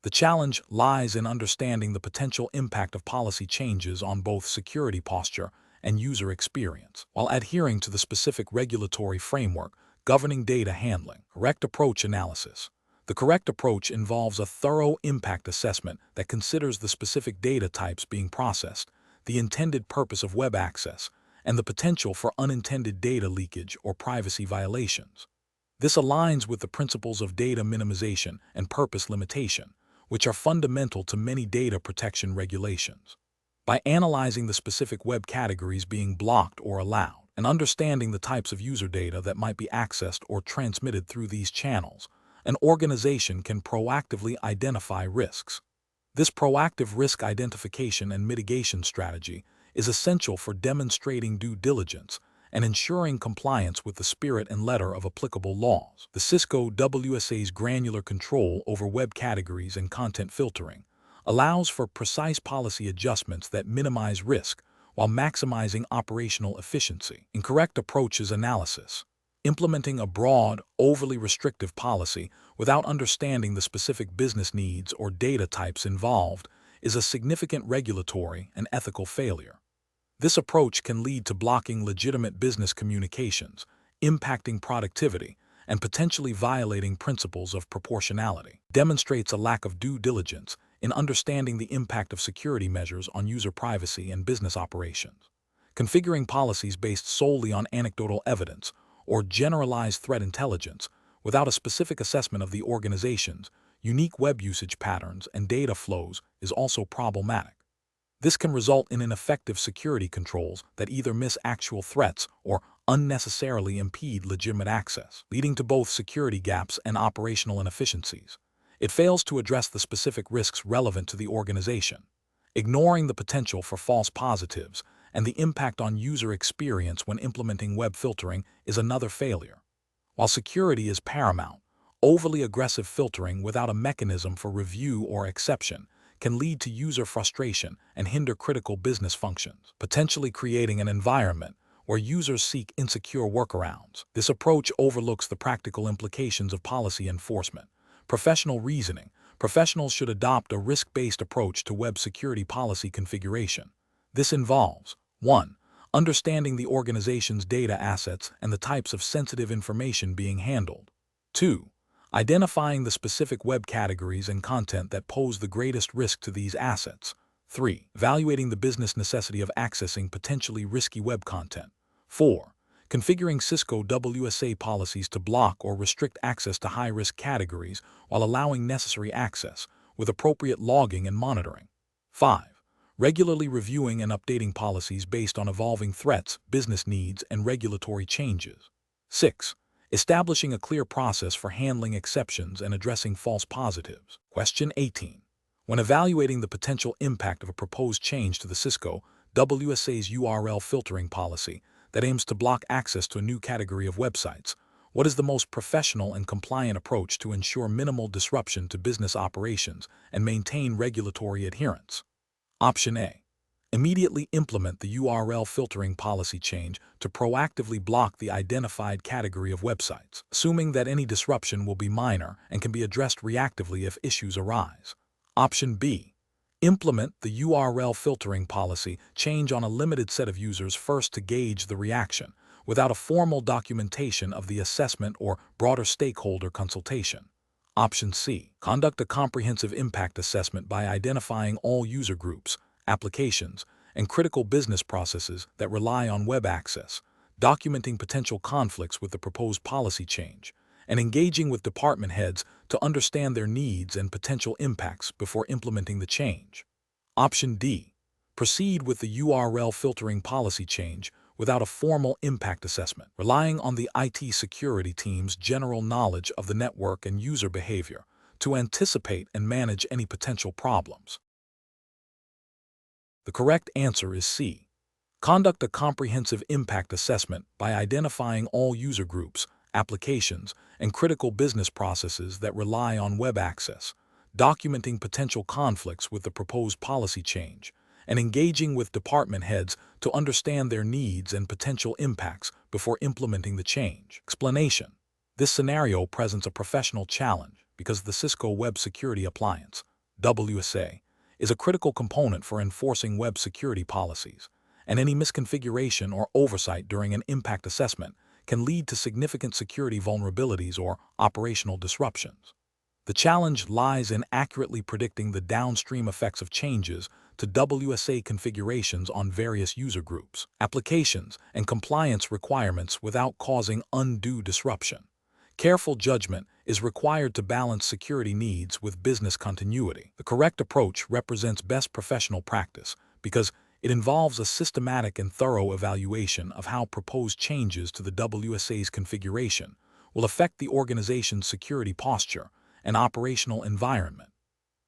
S1: The challenge lies in understanding the potential impact of policy changes on both security posture and user experience, while adhering to the specific regulatory framework governing data handling. Correct approach analysis. The correct approach involves a thorough impact assessment that considers the specific data types being processed, the intended purpose of web access, and the potential for unintended data leakage or privacy violations. This aligns with the principles of data minimization and purpose limitation, which are fundamental to many data protection regulations. By analyzing the specific web categories being blocked or allowed, and understanding the types of user data that might be accessed or transmitted through these channels, an organization can proactively identify risks. This proactive risk identification and mitigation strategy is essential for demonstrating due diligence and ensuring compliance with the spirit and letter of applicable laws. The Cisco WSA's granular control over web categories and content filtering allows for precise policy adjustments that minimize risk while maximizing operational efficiency. Incorrect approach is analysis. Implementing a broad, overly restrictive policy without understanding the specific business needs or data types involved is a significant regulatory and ethical failure. This approach can lead to blocking legitimate business communications, impacting productivity, and potentially violating principles of proportionality. Demonstrates a lack of due diligence in understanding the impact of security measures on user privacy and business operations. Configuring policies based solely on anecdotal evidence or generalized threat intelligence without a specific assessment of the organization's unique web usage patterns and data flows is also problematic. This can result in ineffective security controls that either miss actual threats or unnecessarily impede legitimate access, leading to both security gaps and operational inefficiencies. It fails to address the specific risks relevant to the organization, ignoring the potential for false positives and the impact on user experience when implementing web filtering is another failure. While security is paramount, overly aggressive filtering without a mechanism for review or exception can lead to user frustration and hinder critical business functions, potentially creating an environment where users seek insecure workarounds. This approach overlooks the practical implications of policy enforcement. Professional reasoning. Professionals should adopt a risk-based approach to web security policy configuration. This involves 1. Understanding the organization's data assets and the types of sensitive information being handled. 2. Identifying the specific web categories and content that pose the greatest risk to these assets. 3. Evaluating the business necessity of accessing potentially risky web content. 4. Configuring Cisco SWSA policies to block or restrict access to high-risk categories while allowing necessary access, with appropriate logging and monitoring. 5. Regularly reviewing and updating policies based on evolving threats, business needs, and regulatory changes. 6. Establishing a clear process for handling exceptions and addressing false positives. Question 18. When evaluating the potential impact of a proposed change to the Cisco SWSA's URL filtering policy that aims to block access to a new category of websites, what is the most professional and compliant approach to ensure minimal disruption to business operations and maintain regulatory adherence? Option A. Immediately implement the URL filtering policy change to proactively block the identified category of websites, assuming that any disruption will be minor and can be addressed reactively if issues arise. Option B. Implement the URL filtering policy change on a limited set of users first to gauge the reaction, without a formal documentation of the assessment or broader stakeholder consultation. Option C. Conduct a comprehensive impact assessment by identifying all user groups, applications, and critical business processes that rely on web access, documenting potential conflicts with the proposed policy change, and engaging with department heads to understand their needs and potential impacts before implementing the change. Option D. Proceed with the URL filtering policy change without a formal impact assessment, relying on the IT security team's general knowledge of the network and user behavior to anticipate and manage any potential problems. The correct answer is C. Conduct a comprehensive impact assessment by identifying all user groups, applications, and critical business processes that rely on web access, documenting potential conflicts with the proposed policy change, and engaging with department heads to understand their needs and potential impacts before implementing the change. Explanation. This scenario presents a professional challenge because the Cisco Web Security Appliance, SWSA, is a critical component for enforcing web security policies, and any misconfiguration or oversight during an impact assessment can lead to significant security vulnerabilities or operational disruptions. The challenge lies in accurately predicting the downstream effects of changes to WSA configurations on various user groups, applications, and compliance requirements without causing undue disruption. Careful judgment is required to balance security needs with business continuity. The correct approach represents best professional practice because it involves a systematic and thorough evaluation of how proposed changes to the WSA's configuration will affect the organization's security posture and operational environment.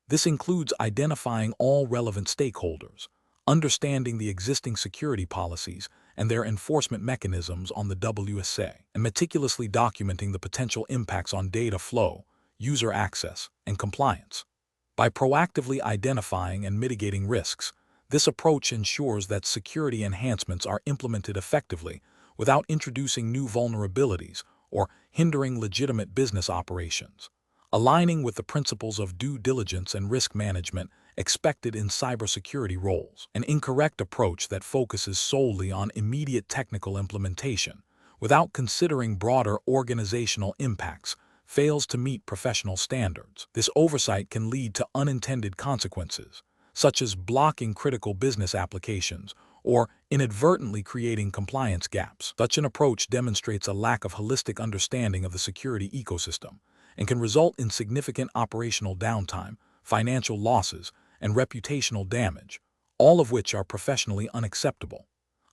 S1: This includes identifying all relevant stakeholders, understanding the existing security policies and their enforcement mechanisms on the WSA, and meticulously documenting the potential impacts on data flow, user access, and compliance. By proactively identifying and mitigating risks, this approach ensures that security enhancements are implemented effectively without introducing new vulnerabilities or hindering legitimate business operations, aligning with the principles of due diligence and risk management expected in cybersecurity roles. An incorrect approach that focuses solely on immediate technical implementation without considering broader organizational impacts fails to meet professional standards. This oversight can lead to unintended consequences, such as blocking critical business applications or inadvertently creating compliance gaps. Such an approach demonstrates a lack of holistic understanding of the security ecosystem and can result in significant operational downtime, financial losses, and reputational damage, all of which are professionally unacceptable.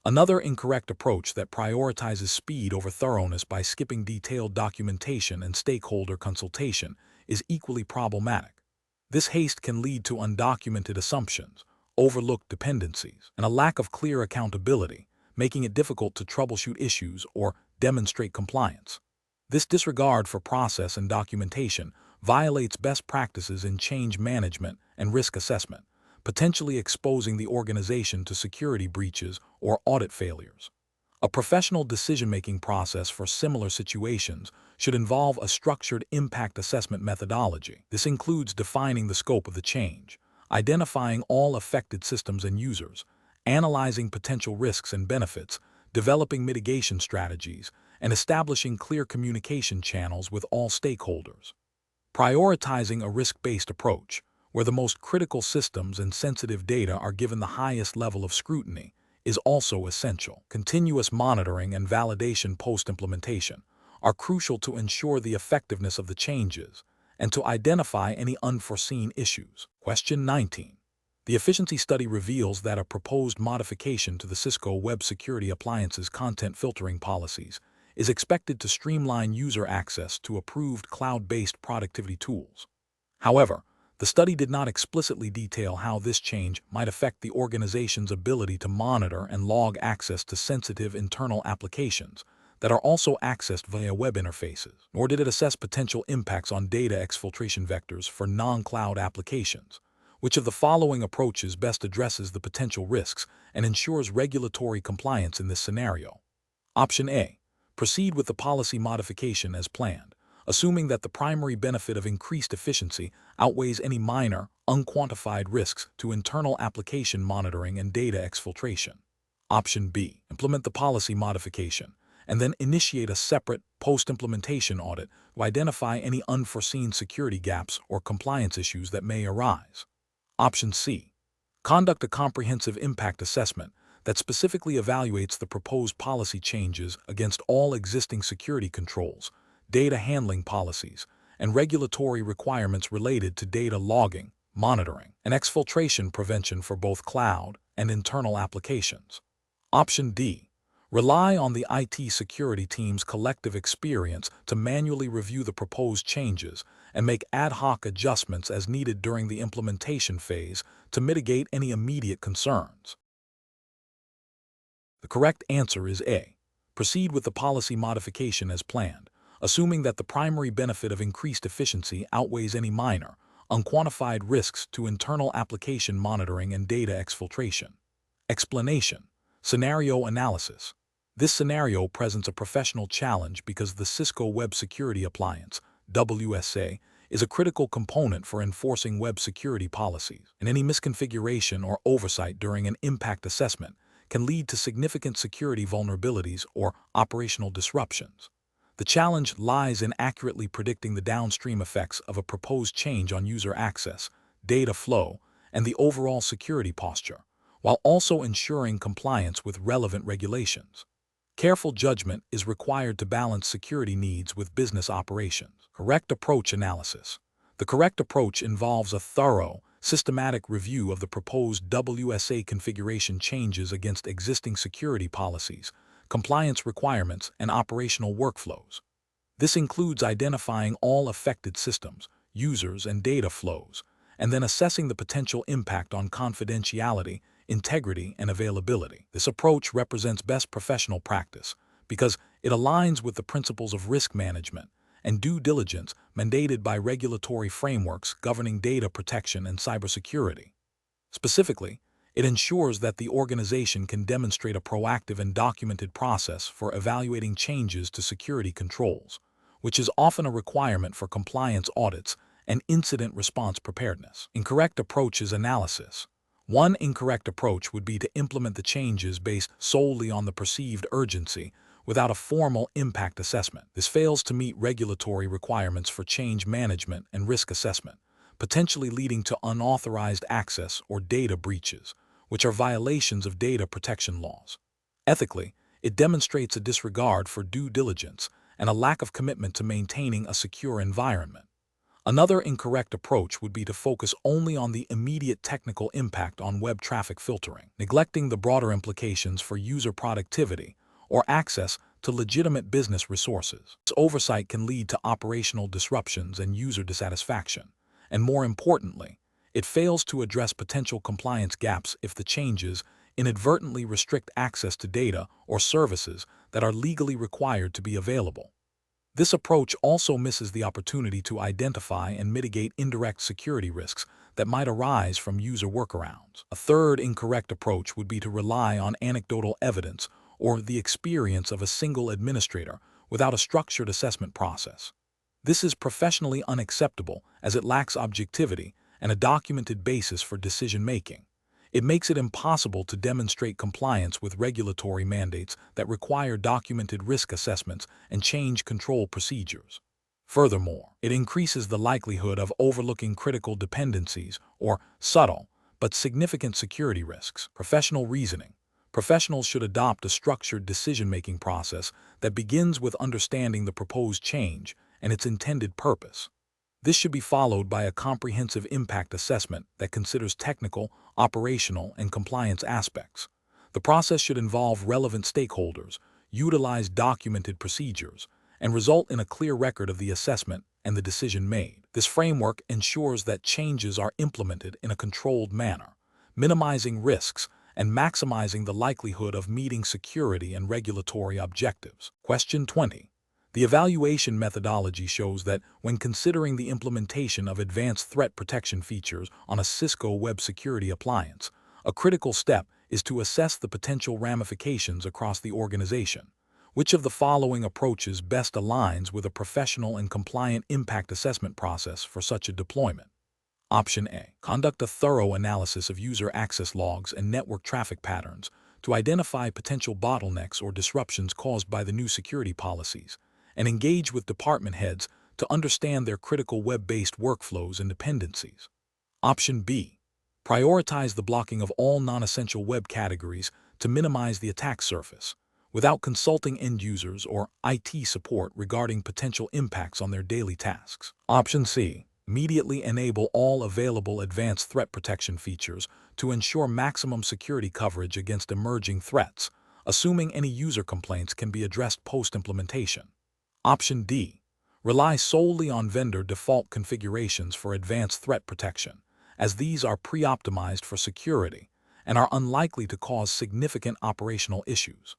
S1: Another incorrect approach that prioritizes speed over thoroughness by skipping detailed documentation and stakeholder consultation is equally problematic. This haste can lead to undocumented assumptions, overlooked dependencies, and a lack of clear accountability, making it difficult to troubleshoot issues or demonstrate compliance. This disregard for process and documentation violates best practices in change management and risk assessment, potentially exposing the organization to security breaches or audit failures. A professional decision-making process for similar situations should involve a structured impact assessment methodology. This includes defining the scope of the change, identifying all affected systems and users, analyzing potential risks and benefits, developing mitigation strategies, and establishing clear communication channels with all stakeholders. Prioritizing a risk-based approach, where the most critical systems and sensitive data are given the highest level of scrutiny, is also essential. Continuous monitoring and validation post-implementation are crucial to ensure the effectiveness of the changes and to identify any unforeseen issues. Question 19. The efficiency study reveals that a proposed modification to the Cisco Web Security Appliance's content filtering policies is expected to streamline user access to approved cloud-based productivity tools. However, the study did not explicitly detail how this change might affect the organization's ability to monitor and log access to sensitive internal applications that are also accessed via web interfaces, nor did it assess potential impacts on data exfiltration vectors for non-cloud applications. Which of the following approaches best addresses the potential risks and ensures regulatory compliance in this scenario? Option A. Proceed with the policy modification as planned, assuming that the primary benefit of increased efficiency outweighs any minor, unquantified risks to internal application monitoring and data exfiltration. Option B. Implement the policy modification, and then initiate a separate post-implementation audit to identify any unforeseen security gaps or compliance issues that may arise. Option C. Conduct a comprehensive impact assessment that specifically evaluates the proposed policy changes against all existing security controls, data handling policies, and regulatory requirements related to data logging, monitoring, and exfiltration prevention for both cloud and internal applications. Option D. Rely on the IT security team's collective experience to manually review the proposed changes and make ad hoc adjustments as needed during the implementation phase to mitigate any immediate concerns. The correct answer is A. Proceed with the policy modification as planned, assuming that the primary benefit of increased efficiency outweighs any minor, unquantified risks to internal application monitoring and data exfiltration. Explanation. Scenario analysis. This scenario presents a professional challenge because the Cisco Web Security Appliance, SWSA, is a critical component for enforcing web security policies, and any misconfiguration or oversight during an impact assessment can lead to significant security vulnerabilities or operational disruptions. The challenge lies in accurately predicting the downstream effects of a proposed change on user access, data flow, and the overall security posture, while also ensuring compliance with relevant regulations. Careful judgment is required to balance security needs with business operations. Correct approach analysis. The correct approach involves a thorough, systematic review of the proposed WSA configuration changes against existing security policies, compliance requirements, and operational workflows. This includes identifying all affected systems, users, and data flows, and then assessing the potential impact on confidentiality, integrity, and availability. This approach represents best professional practice because it aligns with the principles of risk management and due diligence mandated by regulatory frameworks governing data protection and cybersecurity. Specifically, It ensures that the organization can demonstrate a proactive and documented process for evaluating changes to security controls, which is often a requirement for compliance audits and incident response preparedness. Incorrect approach is analysis. One incorrect approach would be to implement the changes based solely on the perceived urgency without a formal impact assessment. This fails to meet regulatory requirements for change management and risk assessment, potentially leading to unauthorized access or data breaches, which are violations of data protection laws. Ethically, it demonstrates a disregard for due diligence and a lack of commitment to maintaining a secure environment. Another incorrect approach would be to focus only on the immediate technical impact on web traffic filtering, neglecting the broader implications for user productivity or access to legitimate business resources. This oversight can lead to operational disruptions and user dissatisfaction, and more importantly, it fails to address potential compliance gaps if the changes inadvertently restrict access to data or services that are legally required to be available. This approach also misses the opportunity to identify and mitigate indirect security risks that might arise from user workarounds. A third incorrect approach would be to rely on anecdotal evidence or the experience of a single administrator without a structured assessment process. This is professionally unacceptable as it lacks objectivity and a documented basis for decision-making. It makes it impossible to demonstrate compliance with regulatory mandates that require documented risk assessments and change control procedures. Furthermore, it increases the likelihood of overlooking critical dependencies or subtle but significant security risks. Professional reasoning. Professionals should adopt a structured decision-making process that begins with understanding the proposed change and its intended purpose. This should be followed by a comprehensive impact assessment that considers technical, operational, and compliance aspects. The process should involve relevant stakeholders, utilize documented procedures, and result in a clear record of the assessment and the decision made. This framework ensures that changes are implemented in a controlled manner, minimizing risks and maximizing the likelihood of meeting security and regulatory objectives. Question 20. The evaluation methodology shows that when considering the implementation of advanced threat protection features on a Cisco web security appliance, a critical step is to assess the potential ramifications across the organization. Which of the following approaches best aligns with a professional and compliant impact assessment process for such a deployment? Option A. Conduct a thorough analysis of user access logs and network traffic patterns to identify potential bottlenecks or disruptions caused by the new security policies, and engage with department heads to understand their critical web-based workflows and dependencies. Option B. Prioritize the blocking of all non-essential web categories to minimize the attack surface, without consulting end users or IT support regarding potential impacts on their daily tasks. Option C. Immediately enable all available advanced threat protection features to ensure maximum security coverage against emerging threats, assuming any user complaints can be addressed post-implementation. Option D. Rely solely on vendor default configurations for advanced threat protection, as these are pre-optimized for security and are unlikely to cause significant operational issues.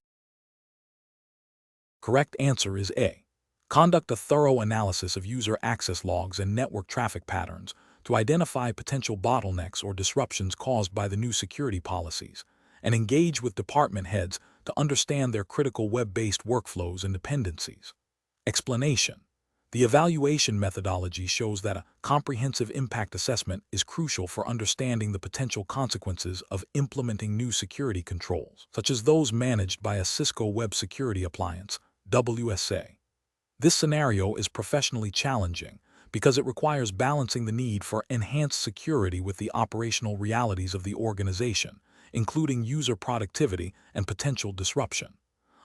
S1: Correct answer is A. Conduct a thorough analysis of user access logs and network traffic patterns to identify potential bottlenecks or disruptions caused by the new security policies, and engage with department heads to understand their critical web-based workflows and dependencies. Explanation. The evaluation methodology shows that a comprehensive impact assessment is crucial for understanding the potential consequences of implementing new security controls, such as those managed by a Cisco web security appliance, SWSA. This scenario is professionally challenging because it requires balancing the need for enhanced security with the operational realities of the organization, including user productivity and potential disruption.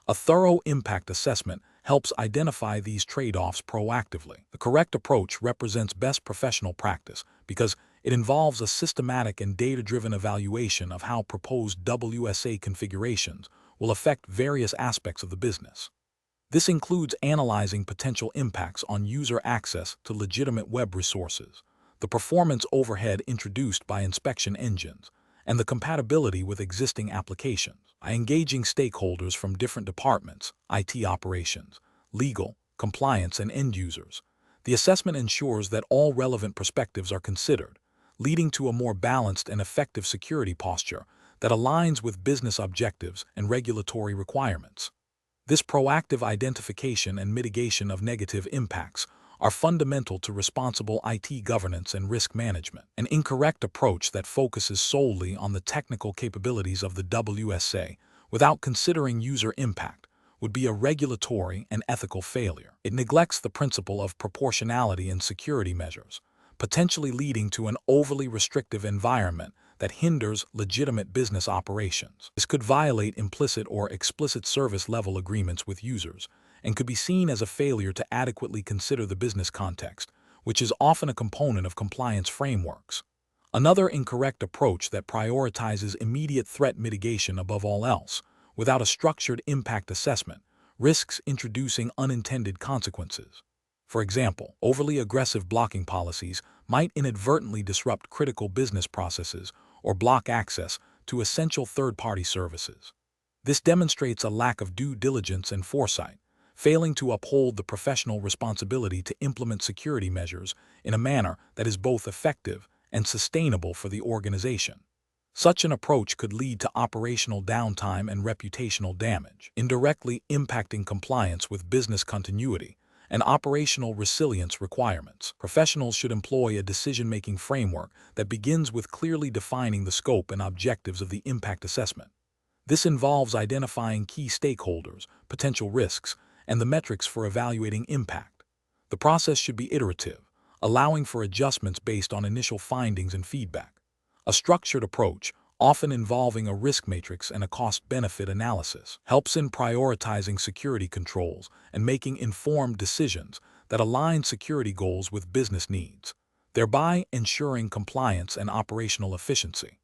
S1: A thorough impact assessment helps identify these trade-offs proactively. The correct approach represents best professional practice because it involves a systematic and data-driven evaluation of how proposed WSA configurations will affect various aspects of the business. This includes analyzing potential impacts on user access to legitimate web resources, the performance overhead introduced by inspection engines, and the compatibility with existing applications. By engaging stakeholders from different departments, IT operations, legal, compliance, and end users, the assessment ensures that all relevant perspectives are considered, leading to a more balanced and effective security posture that aligns with business objectives and regulatory requirements. This proactive identification and mitigation of negative impacts are fundamental to responsible IT governance and risk management. An incorrect approach that focuses solely on the technical capabilities of the WSA without considering user impact would be a regulatory and ethical failure. It neglects the principle of proportionality in security measures, potentially leading to an overly restrictive environment that hinders legitimate business operations. This could violate implicit or explicit service level agreements with users and could be seen as a failure to adequately consider the business context, which is often a component of compliance frameworks. Another incorrect approach that prioritizes immediate threat mitigation above all else, without a structured impact assessment, risks introducing unintended consequences. For example, overly aggressive blocking policies might inadvertently disrupt critical business processes or block access to essential third-party services. This demonstrates a lack of due diligence and foresight, failing to uphold the professional responsibility to implement security measures in a manner that is both effective and sustainable for the organization. Such an approach could lead to operational downtime and reputational damage, indirectly impacting compliance with business continuity and operational resilience requirements. Professionals should employ a decision-making framework that begins with clearly defining the scope and objectives of the impact assessment. This involves identifying key stakeholders, potential risks, and the metrics for evaluating impact. The process should be iterative, allowing for adjustments based on initial findings and feedback. A structured approach, often involving a risk matrix and a cost-benefit analysis, helps in prioritizing security controls and making informed decisions that align security goals with business needs, thereby ensuring compliance and operational efficiency.